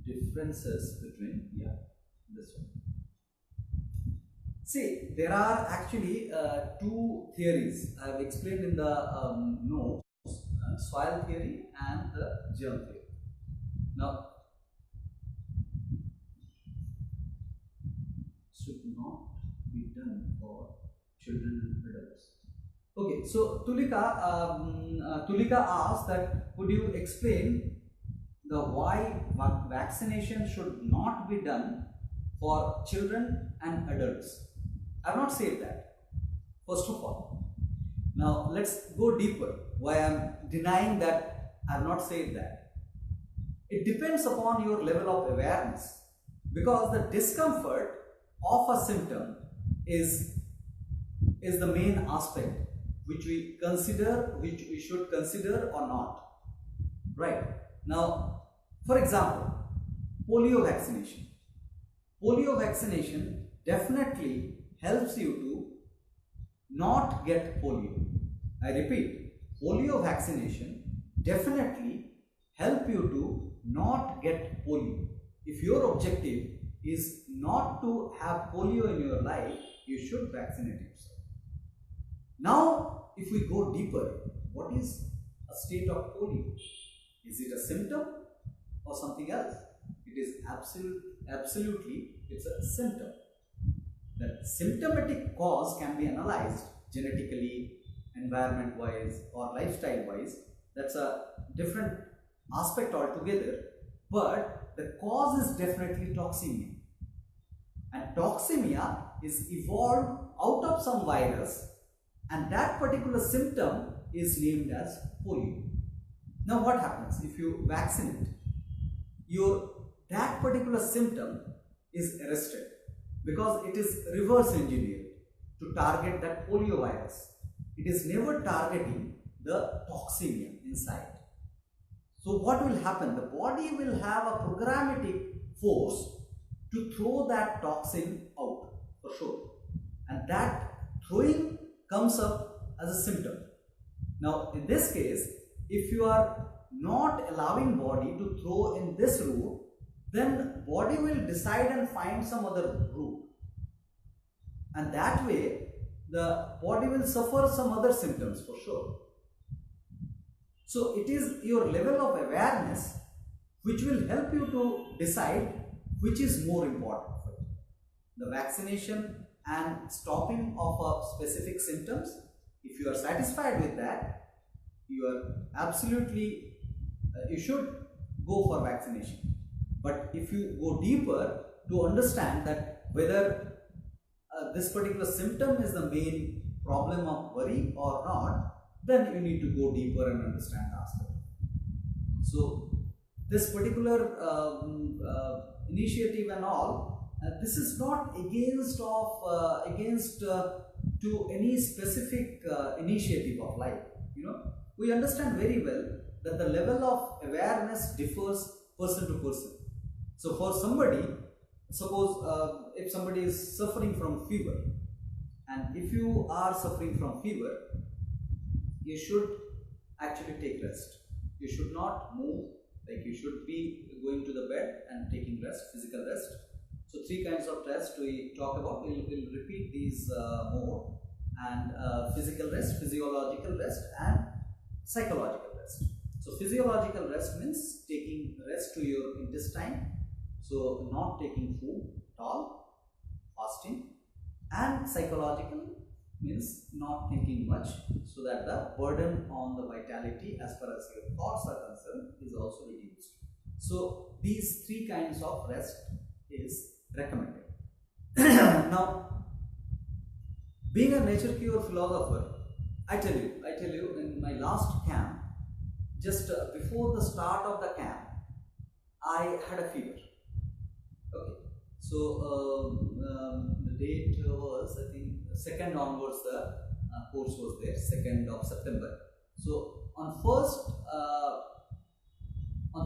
differences between, this one. See, there are actually two theories I have explained in the notes, soil theory and the germ theory. Now, should not be done for children and adults. Okay, so Tulika asked that could you explain the why vaccination should not be done for children and adults. I have not said that, first of all. Now let's go deeper. Why I am denying that I have not said that. It depends upon your level of awareness, because the discomfort of a symptom is the main aspect which we should consider or not. Right. Now, for example, polio vaccination. Polio vaccination definitely helps you to not get polio. I repeat, polio vaccination definitely help you to not get polio. If your objective is not to have polio in your life, you should vaccinate yourself. Now, if we go deeper, what is a state of polio? Is it a symptom or something else? It is absolutely, it's a symptom. The symptomatic cause can be analyzed genetically, environment wise or lifestyle wise. That's a different aspect altogether, but the cause is definitely toxemia. And toxemia is evolved out of some virus, and that particular symptom is named as polio. Now what happens if you vaccinate? That particular symptom is arrested, because it is reverse engineered to target that polio virus. It is never targeting the toxemia inside. So what will happen? The body will have a programmatic force to throw that toxin out, for sure. And that throwing comes up as a symptom. Now in this case, if you are not allowing body to throw in this route, then body will decide and find some other route. And that way, the body will suffer some other symptoms for sure. So it is your level of awareness which will help you to decide which is more important for you. The vaccination and stopping of specific symptoms, If you are satisfied with that, you are absolutely, you should go for vaccination. But if you go deeper to understand that whether this particular symptom is the main problem of worry or not, then you need to go deeper and understand the aspect. So this particular initiative and all, this is not against to any specific initiative of life. We understand very well that the level of awareness differs person to person. So for somebody, suppose if somebody is suffering from fever, and if you are suffering from fever, you should actually take rest. You should not move, like you should be going to the bed and taking rest, physical rest. So 3 kinds of rest we talk about. We'll repeat these more. And physical rest, physiological rest, and psychological rest. So physiological rest means taking rest to your intestine, so not taking food at all, fasting. And psychological means not thinking much, so that the burden on the vitality as far as your thoughts are concerned is also reduced. So these 3 kinds of rest is recommended. Now, being a nature cure philosopher, I tell you, in my last camp, just before the start of the camp, I had a fever. Okay, so the date was, I think, 2nd onwards the course was there, 2nd of September. So on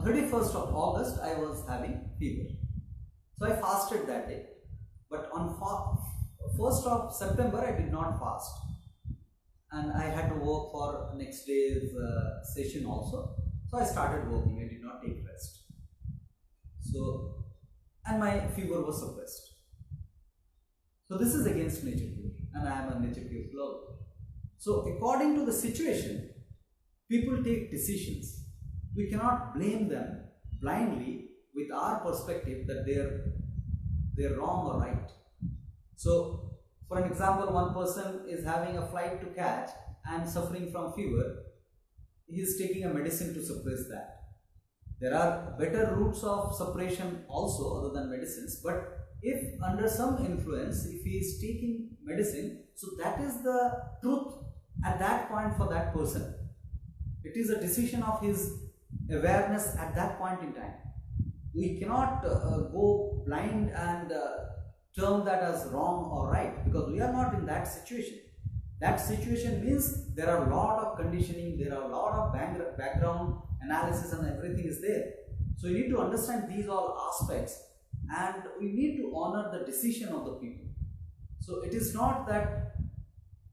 31st of August, I was having fever. So I fasted that day, but on 1st of September, I did not fast, and I had to work for next day's session also. So I started working. I did not take rest. So, and my fever was suppressed. So this is against nature cure, and I am a nature cure philosopher. So according to the situation, people take decisions. We cannot blame them blindly with our perspective that they're wrong or right. So, for an example, one person is having a flight to catch and suffering from fever. He is taking a medicine to suppress that. There are better routes of suppression also other than medicines, but if under some influence, if he is taking medicine, so that is the truth at that point for that person. It is a decision of his awareness at that point in time. We cannot go blind and term that as wrong or right, because we are not in that situation. That situation means there are a lot of conditioning, there are a lot of background analysis, and everything is there. So you need to understand these all aspects, and we need to honor the decision of the people. So it is not that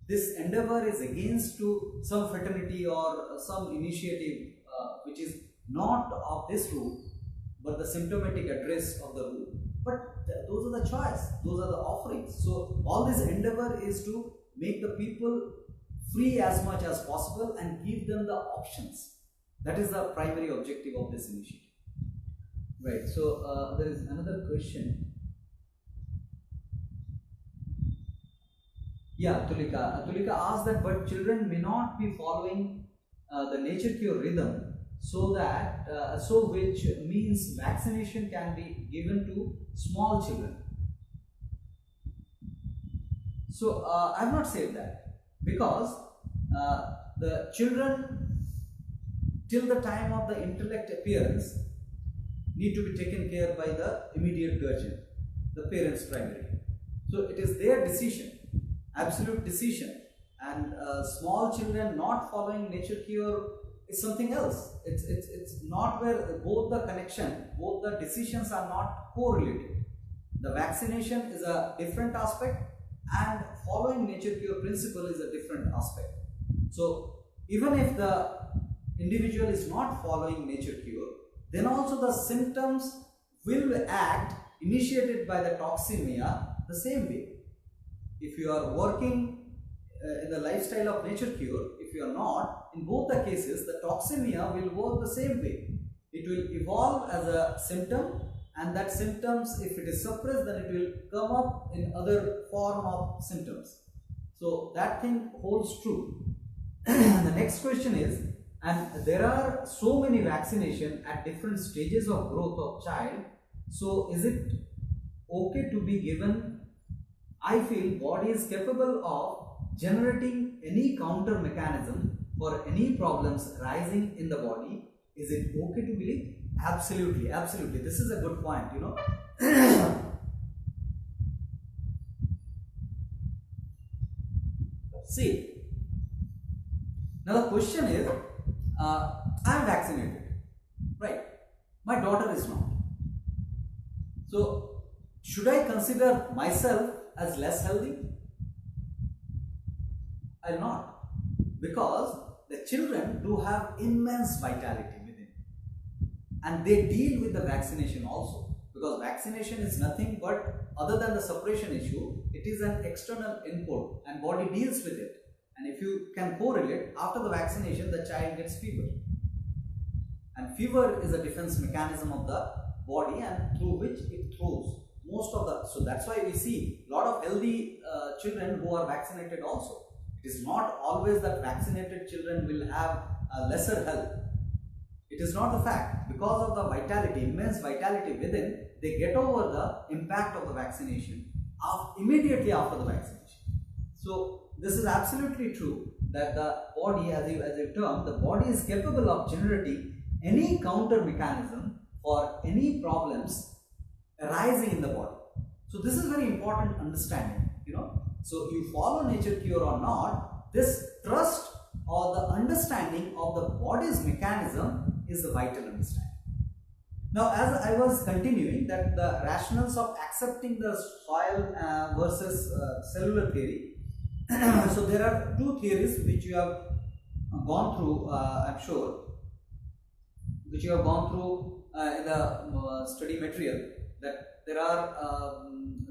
this endeavor is against to some fraternity or some initiative which is not of this route, but the symptomatic address of the route. But those are the choice, those are the offerings. So all this endeavor is to make the people free as much as possible and give them the options. That is the primary objective of this initiative. Right, so there is another question. Yeah, Tulika asked that, but children may not be following the nature cure rhythm, so that which means vaccination can be given to small children. So I have not said that, because the children till the time of the intellect appearance need to be taken care by the immediate guardian, the parents primary. So it is their decision, absolute decision, and small children not following nature cure is something else. It's not where both the connection, both the decisions are not correlated. The vaccination is a different aspect, and following nature cure principle is a different aspect. So even if the individual is not following nature cure, then also the symptoms will act initiated by the toxemia the same way. If you are working in the lifestyle of nature cure, if you are not, in both the cases the toxemia will work the same way. It will evolve as a symptom, and that symptoms, if it is suppressed, then it will come up in other form of symptoms. So that thing holds true. The next question is, and there are so many vaccination at different stages of growth of child, so is it okay to be given? I feel body is capable of generating any counter mechanism for any problems arising in the body. Is it okay to believe? Absolutely, absolutely. This is a good point, you know. See, now the question is, I am vaccinated, right? My daughter is not. So, should I consider myself as less healthy? I will not, because the children do have immense vitality within, and they deal with the vaccination also, because vaccination is nothing but, other than the suppression issue, it is an external input and body deals with it. And if you can correlate, after the vaccination the child gets fever, and fever is a defense mechanism of the body, and through which it throws most of the, so that's why we see a lot of healthy children who are vaccinated also. It is not always that vaccinated children will have lesser health. It is not the fact. Because of the vitality, immense vitality within, they get over the impact of the vaccination immediately after the vaccination. So this is absolutely true, that the body, as you term, the body is capable of generating any counter mechanism for any problems arising in the body. So this is very important understanding, you know. So you follow nature cure or not, this trust or the understanding of the body's mechanism is the vital understanding. Now, as I was continuing, that the rationales of accepting the soil versus cellular theory. So there are two theories which you have gone through, I'm sure, which you have gone through in the study material. That there are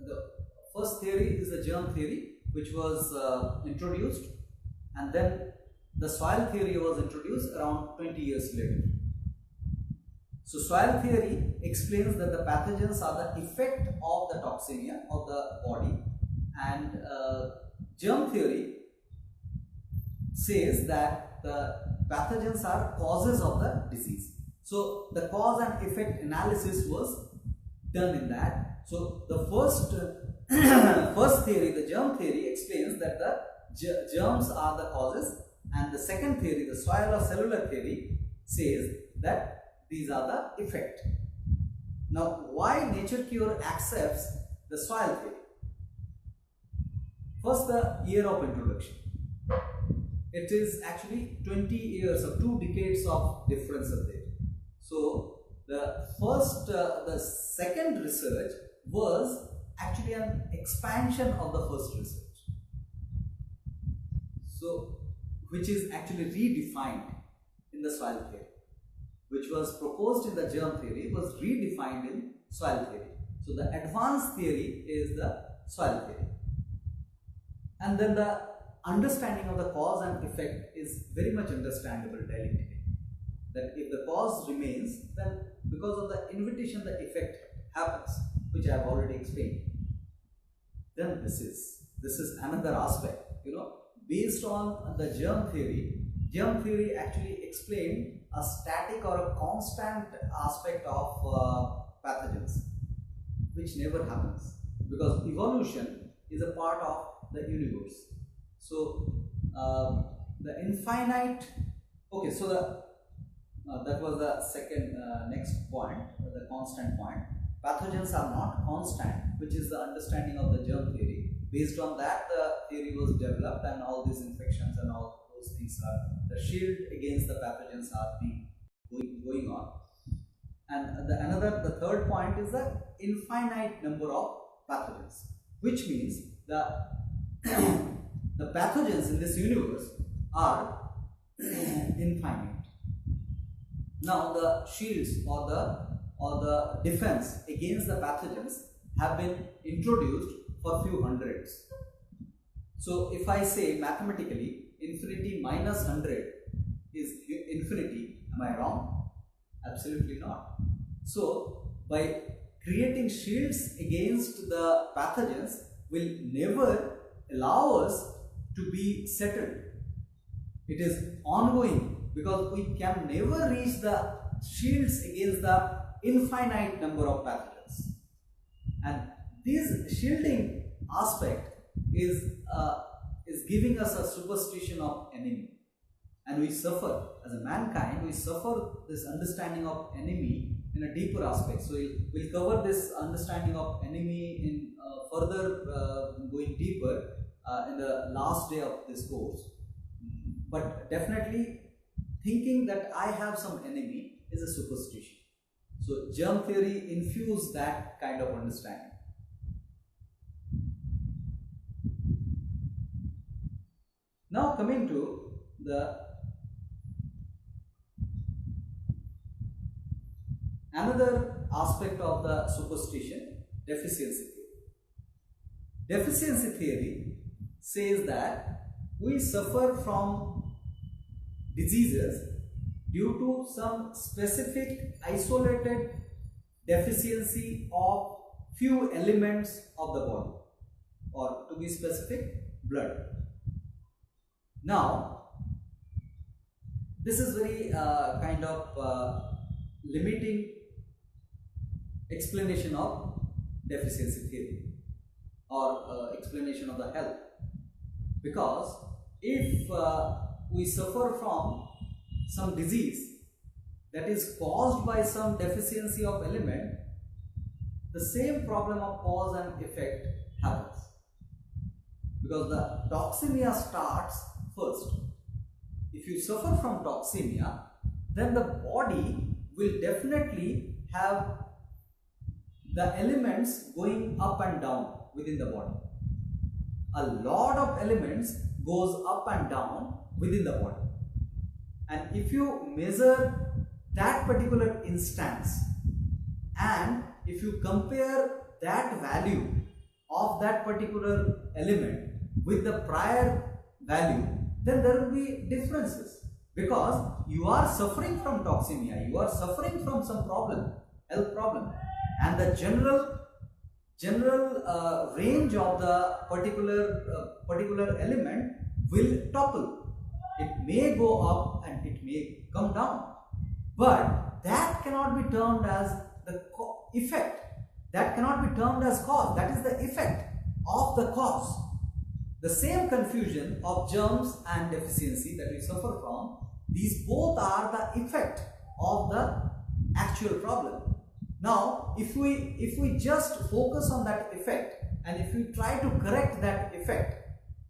the first theory is the germ theory, which was introduced, and then the soil theory was introduced around 20 years later. So soil theory explains that the pathogens are the effect of the toxemia of the body, and germ theory says that the pathogens are causes of the disease. So the cause and effect analysis was done in that. So the first theory, the germ theory, explains that the germs are the causes, and the second theory, the soil or cellular theory, says that these are the effect. Now, why nature cure accepts the soil theory? First, the year of introduction. It is actually 20 years or 2 decades of difference of there. So the second research was actually an expansion of the first research. So, which is actually redefined in the soil theory, which was proposed in the germ theory, was redefined in soil theory. So the advanced theory is the soil theory. And then the understanding of the cause and effect is very much understandable dialectically. That if the cause remains, then because of the invitation the effect happens, which I have already explained. Then this is another aspect, you know, based on the germ theory actually explained a static or a constant aspect of pathogens, which never happens, because evolution is a part of the universe. So the infinite, okay, so that was the second next point, the constant point. Pathogens are not constant, which is the understanding of the germ theory. Based on that, the theory was developed, and all these infections and all those things are, the shield against the pathogens are going on. And the third point is the infinite number of pathogens, which means the pathogens in this universe are infinite. Now the shields or the defense against the pathogens have been introduced for few hundreds. So if I say mathematically infinity minus 100 is infinity, am I wrong? Absolutely not. So by creating shields against the pathogens will never allow us to be settled. It is ongoing because we can never reach the shields against the infinite number of pathogens. And this shielding aspect is giving us a superstition of enemy. And we suffer, as a mankind, we suffer this understanding of enemy in a deeper aspect. So we'll cover this understanding of enemy in further going deeper in the last day of this course. But definitely thinking that I have some enemy is a superstition. So germ theory infused that kind of understanding. Now coming to the another aspect of the superstition, deficiency theory. Deficiency theory says that we suffer from diseases due to some specific isolated deficiency of few elements of the body, or to be specific, blood. Now, this is very kind of limiting explanation of deficiency theory or explanation of the health, because if we suffer from some disease that is caused by some deficiency of element, the same problem of cause and effect happens, because the toxemia starts first. If you suffer from toxemia, then the body will definitely have the elements going up and down within the body. A lot of elements goes up and down within the body. And if you measure that particular instance and if you compare that value of that particular element with the prior value, then there will be differences, because you are suffering from toxemia, you are suffering from some problem, health problem, and the general range of the particular element will topple. It may go up and it may come down, but that cannot be termed as the effect. That cannot be termed as cause. That is the effect of the cause. The same confusion of germs and deficiency that we suffer from, these both are the effect of the actual problem. Now, if we just focus on that effect and if we try to correct that effect,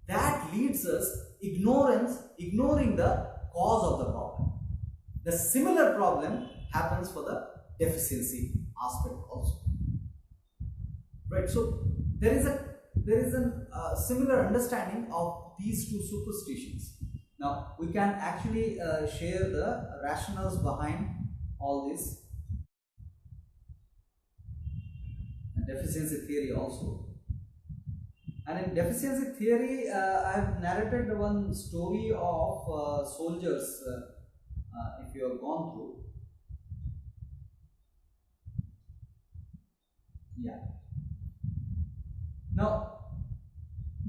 that leads us ignoring the cause of the problem. The similar problem happens for the deficiency aspect also. Right? So there is a similar understanding of these two superstitions. Now we can actually share the rationales behind all this. And deficiency theory also. And in deficiency theory, I have narrated one story of soldiers, if you have gone through. Yeah. Now,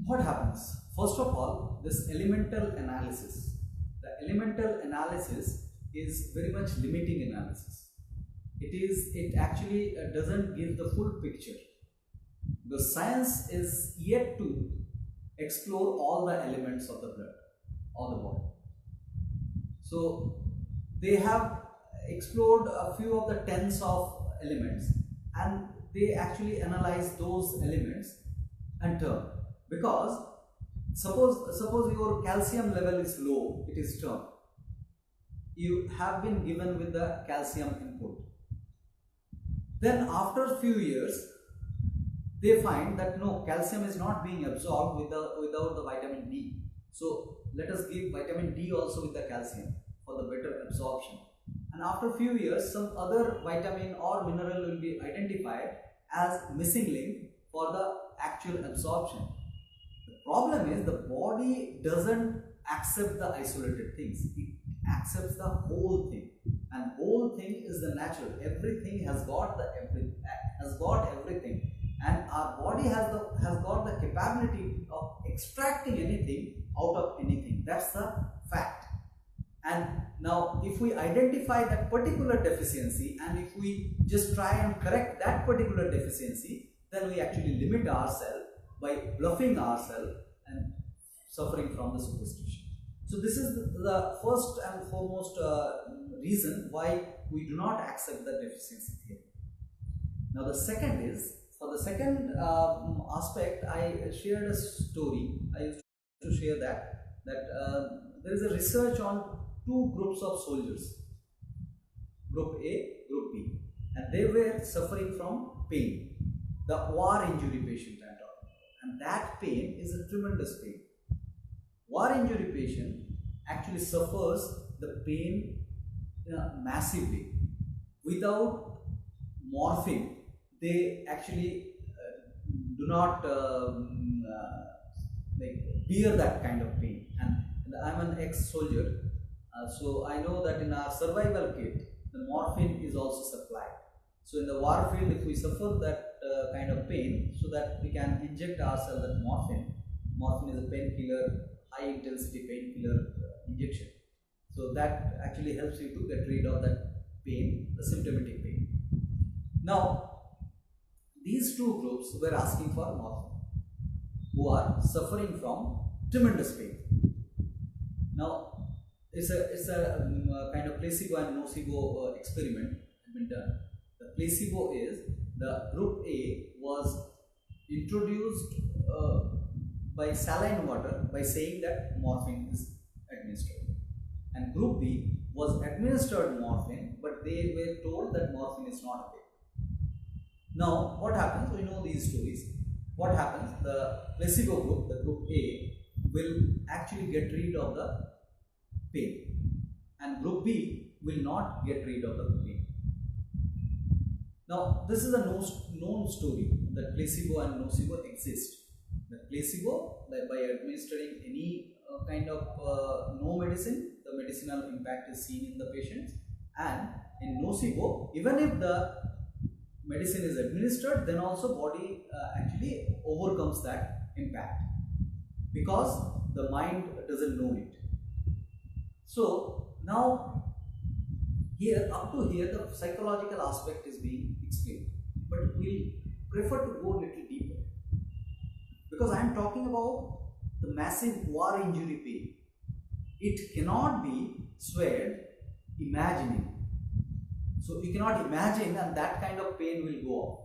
what happens? First of all, this elemental analysis. The elemental analysis is very much limiting analysis. It actually doesn't give the full picture. The science is yet to explore all the elements of the blood or the body. So they have explored a few of the tens of elements, and they actually analyze those elements and term, because suppose your calcium level is low, it is termed. You have been given with the calcium input. Then after a few years, they find that no, calcium is not being absorbed without the vitamin D. So let us give vitamin D also with the calcium for the better absorption. And after a few years, some other vitamin or mineral will be identified as missing link for the actual absorption. The problem is the body doesn't accept the isolated things. It accepts the whole thing, and whole thing is the natural. Everything has got everything, and our body has got the capability of extracting anything out of anything. That's the fact. And now if we identify that particular deficiency and if we just try and correct that particular deficiency, then we actually limit ourselves by bluffing ourselves and suffering from the superstition. So this is the first and foremost reason why we do not accept the deficiency theory. Now the second is, for the second aspect, I shared a story. I used to share that there is a research on two groups of soldiers, group A, group B, and they were suffering from pain, the war injury patient I'm talking about, and that pain is a tremendous pain. War injury patient actually suffers the pain in a massive way. Without morphine, they actually do not bear that kind of pain. And I'm an ex-soldier, so I know that in our survival kit, the morphine is also supplied. So in the war field, if we suffer that kind of pain, so that we can inject ourselves that morphine. Morphine is a painkiller, high intensity painkiller injection. So that actually helps you to get rid of that pain, the symptomatic pain. Now, these two groups were asking for morphine, who are suffering from tremendous pain. Now, it's a kind of placebo and nocebo experiment has been done. The placebo is the group A was introduced by saline water by saying that morphine is administered, and group B was administered morphine, but they were told that morphine is not available. Now what happens? We know these stories. What happens? The placebo group, the group A, will actually get rid of the pain, and group B will not get rid of the pain. Now this is a known story that placebo and nocebo exist. The placebo, by administering any kind of no medicine, the medicinal impact is seen in the patients, and in nocebo, even if the medicine is administered, then also body actually overcomes that impact because the mind doesn't know it. So now here, up to here, the psychological aspect is being explained, but we'll prefer to go a little deeper, because I am talking about the massive war injury pain. It cannot be swayed imagining. So you cannot imagine and that kind of pain will go off.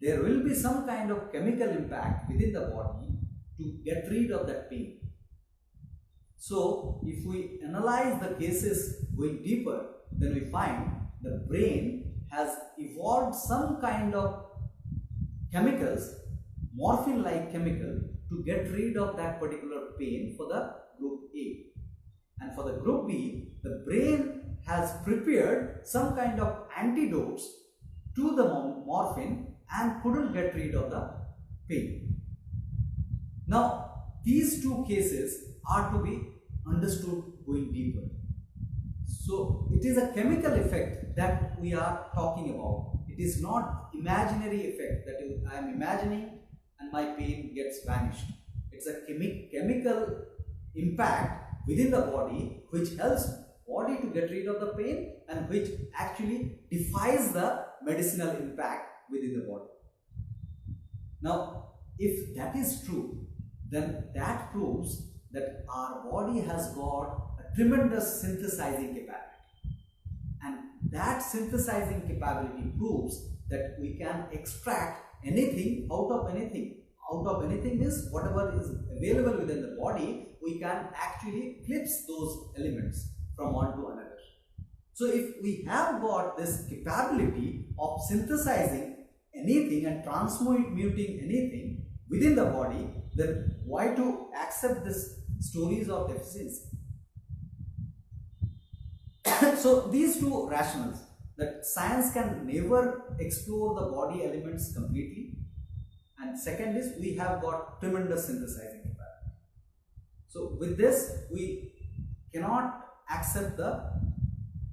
There will be some kind of chemical impact within the body to get rid of that pain. So if we analyze the cases going deeper, then we find the brain has evolved some kind of chemicals, morphine-like chemical, to get rid of that particular pain for the group A. And for the group B, the brain has prepared some kind of antidotes to the morphine and couldn't get rid of the pain. Now, these two cases are to be understood going deeper. So, it is a chemical effect that we are talking about. It is not imaginary effect that I am imagining and my pain gets vanished. It's a chemical impact within the body which helps body to get rid of the pain and which actually defies the medicinal impact within the body. Now, if that is true, then that proves that our body has got a tremendous synthesizing capability. And that synthesizing capability proves that we can extract anything out of anything. Out of anything is whatever is available within the body, we can actually eclipse those elements from one to another. So if we have got this capability of synthesizing anything and transmuting anything within the body, then why to accept this stories of deficiency? So these two rationales, that science can never explore the body elements completely, and second is we have got tremendous synthesizing capacity. So with this, we cannot accept the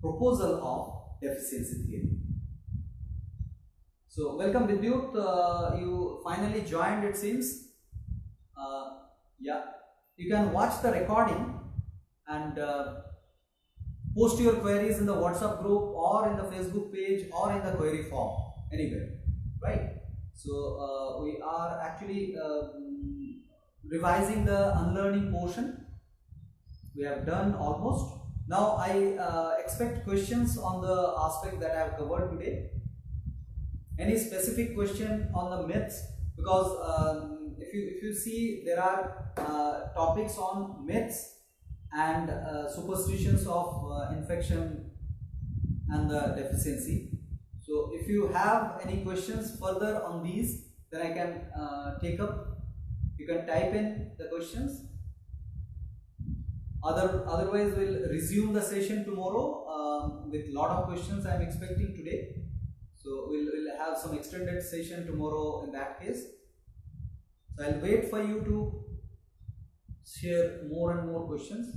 proposal of deficiency theory. So welcome Vidyut, you finally joined, it seems. Yeah. you can watch the recording and post your queries in the WhatsApp group or in the Facebook page or in the query form, anywhere, right? So we are actually revising the unlearning portion. We have done almost. Now I expect questions on the aspect that I have covered today. Any specific question on the myths? Because if you see, there are topics on myths and superstitions of infection and the deficiency. So if you have any questions further on these, then I can take up. You can type in the questions. Otherwise, we'll resume the session tomorrow with a lot of questions I am expecting today. So we'll have some extended session tomorrow in that case. So I'll wait for you to share more and more questions.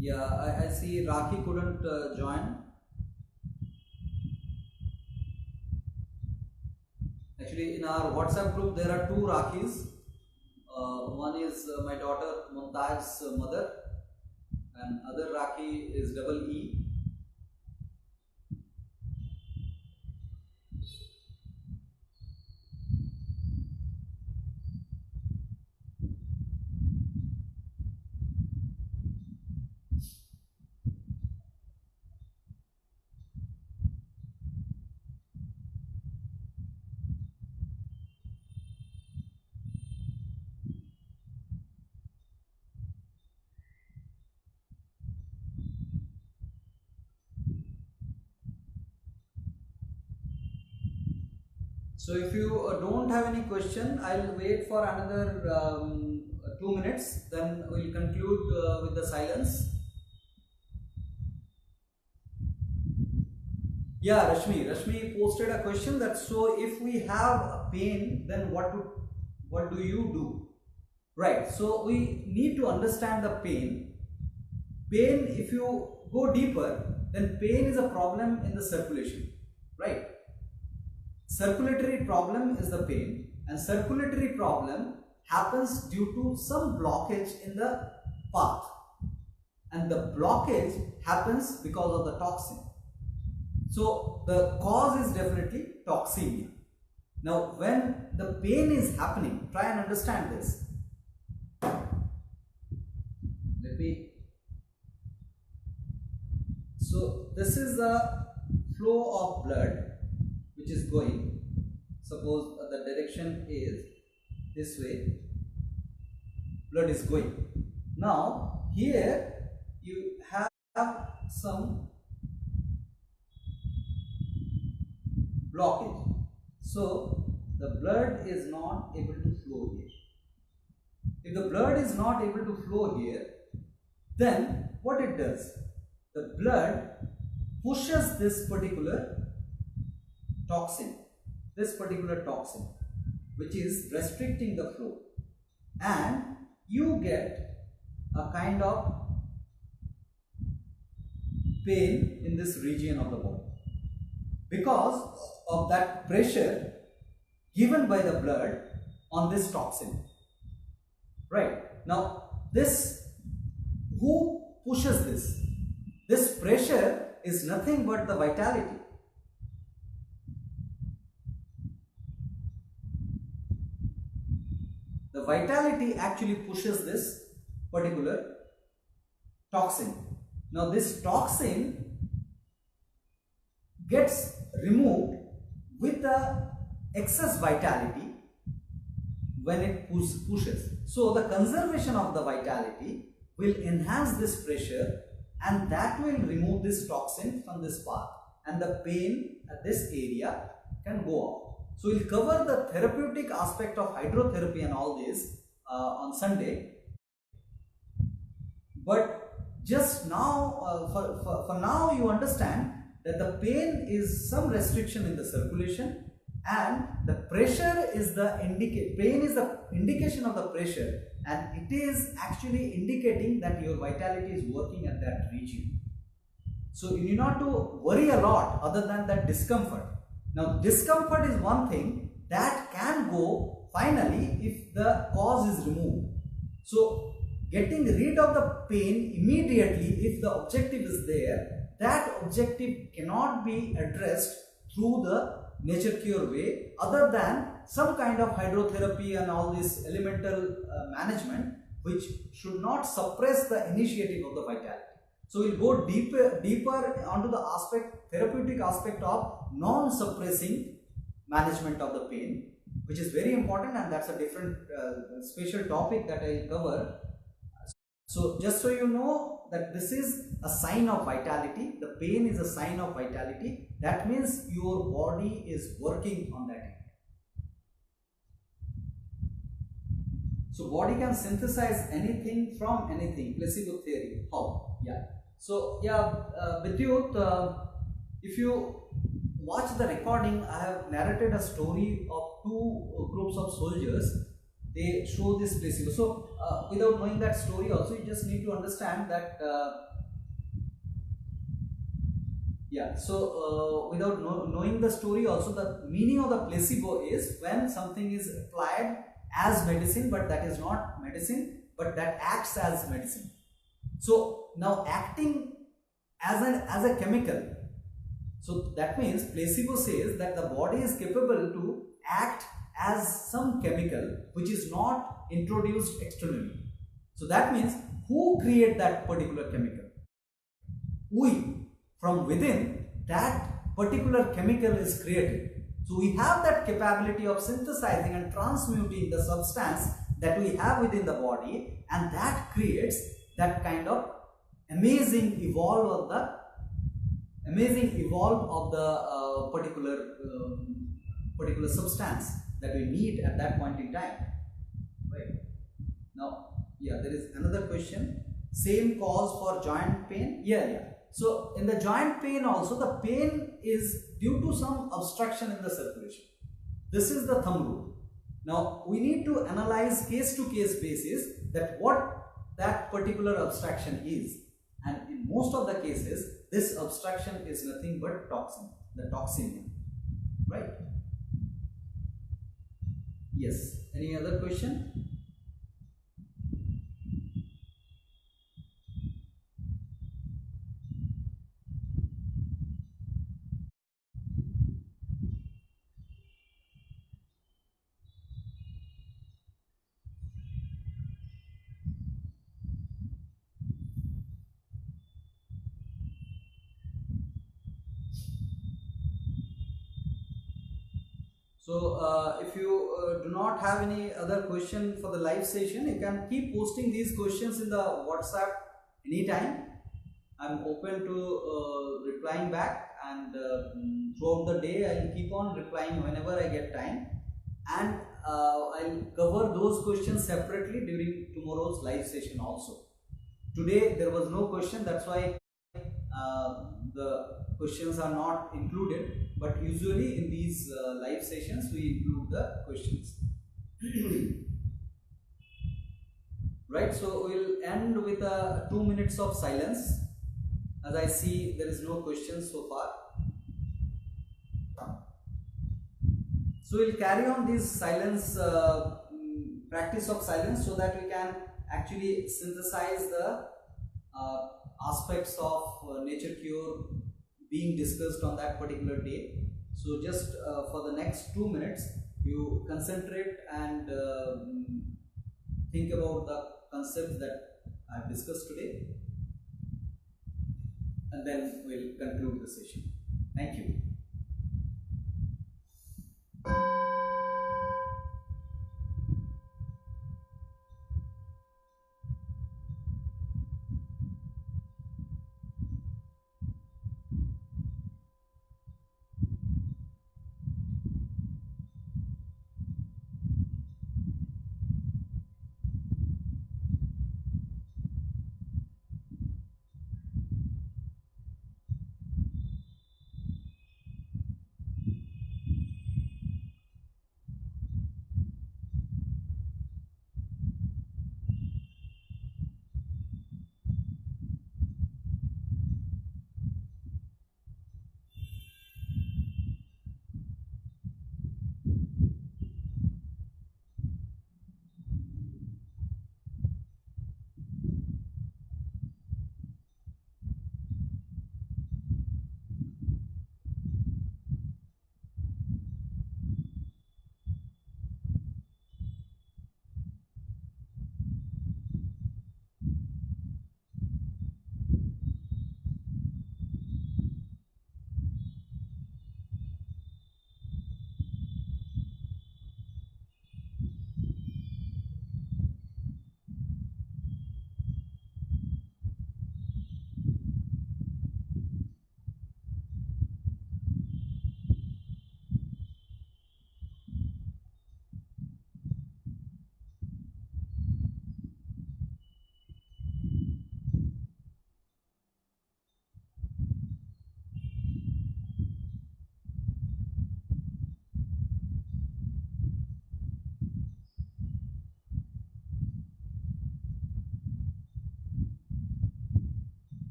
Yeah, I see Rakhi couldn't join. Actually, in our WhatsApp group, there are two Rakhis. One is my daughter Muntaj's mother, and other Rakhi is double E. So if you don't have any question, I'll wait for another 2 minutes, then we'll conclude with the silence. Yeah, Rashmi posted a question that, so if we have a pain, then what do you do? Right, so we need to understand the pain. Pain, if you go deeper, then pain is a problem in the circulation, right? Circulatory problem is the pain, and circulatory problem happens due to some blockage in the path, and the blockage happens because of the toxin. So the cause is definitely toxemia. Now when the pain is happening, try and understand this. So this is the flow of blood which is going. Suppose the direction is this way, blood is going. Now here you have some blockage, so the blood is not able to flow here. If the blood is not able to flow here, then what it does? The blood pushes this particular toxin, which is restricting the flow, and you get a kind of pain in this region of the body because of that pressure given by the blood on this toxin. Right, now this, who pushes this? This pressure is nothing but the vitality. The vitality actually pushes this particular toxin. Now this toxin gets removed with the excess vitality when it pushes. So the conservation of the vitality will enhance this pressure, and that will remove this toxin from this path, and the pain at this area can go off. So we'll cover the therapeutic aspect of hydrotherapy and all this on Sunday. But just now, for now, you understand that the pain is some restriction in the circulation, and the pressure is the pain is the indication of the pressure, and it is actually indicating that your vitality is working at that region. So you need not to worry a lot other than that discomfort. Now discomfort is one thing that can go finally if the cause is removed. So getting rid of the pain immediately, if the objective is there, that objective cannot be addressed through the nature cure way other than some kind of hydrotherapy and all this elemental management, which should not suppress the initiative of the vitality. So we'll go deeper onto the therapeutic aspect of non-suppressing management of the pain, which is very important, and that's a different special topic that I'll cover. So just so you know that this is a sign of vitality, the pain is a sign of vitality. That means your body is working on that end. So body can synthesize anything from anything, placebo theory. How? Yeah. So yeah, Vidyut, if you watch the recording, I have narrated a story of two groups of soldiers. They show this placebo. So without knowing that story also, you just need to understand that without knowing the story also, the meaning of the placebo is when something is applied as medicine, but that is not medicine, but that acts as medicine. So now acting as a chemical, so that means placebo says that the body is capable to act as some chemical which is not introduced externally. So that means who create that particular chemical? We. From within, that particular chemical is created. So we have that capability of synthesizing and transmuting the substance that we have within the body, and that creates that kind of amazing evolve of the particular substance that we need at that point in time. Right. Now, yeah, there is another question. Same cause for joint pain? Yeah. So in the joint pain also, the pain is due to some obstruction in the circulation. This is the thumb rule. Now we need to analyze case to case basis that what that particular obstruction is, and in most of the cases this obstruction is nothing but toxin, the toxin, right? Yes. Any other question? So if you do not have any other question for the live session, you can keep posting these questions in the WhatsApp anytime. I'm open to replying back, and throughout the day I'll keep on replying whenever I get time, and I'll cover those questions separately during tomorrow's live session also. Today there was no question, that's why the questions are not included, but usually in these live sessions we include the questions. Right, so we'll end with 2 minutes of silence, as I see there is no questions so far. So we'll carry on this silence, practice of silence, so that we can actually synthesize the aspects of nature cure being discussed on that particular day. So just for the next 2 minutes, you concentrate and think about the concepts that I have discussed today, and then we'll conclude the session. Thank you.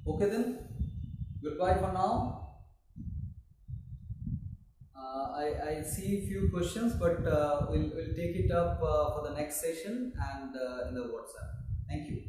Okay then, goodbye for now. I see few questions, but we'll take it up for the next session and in the WhatsApp. Thank you.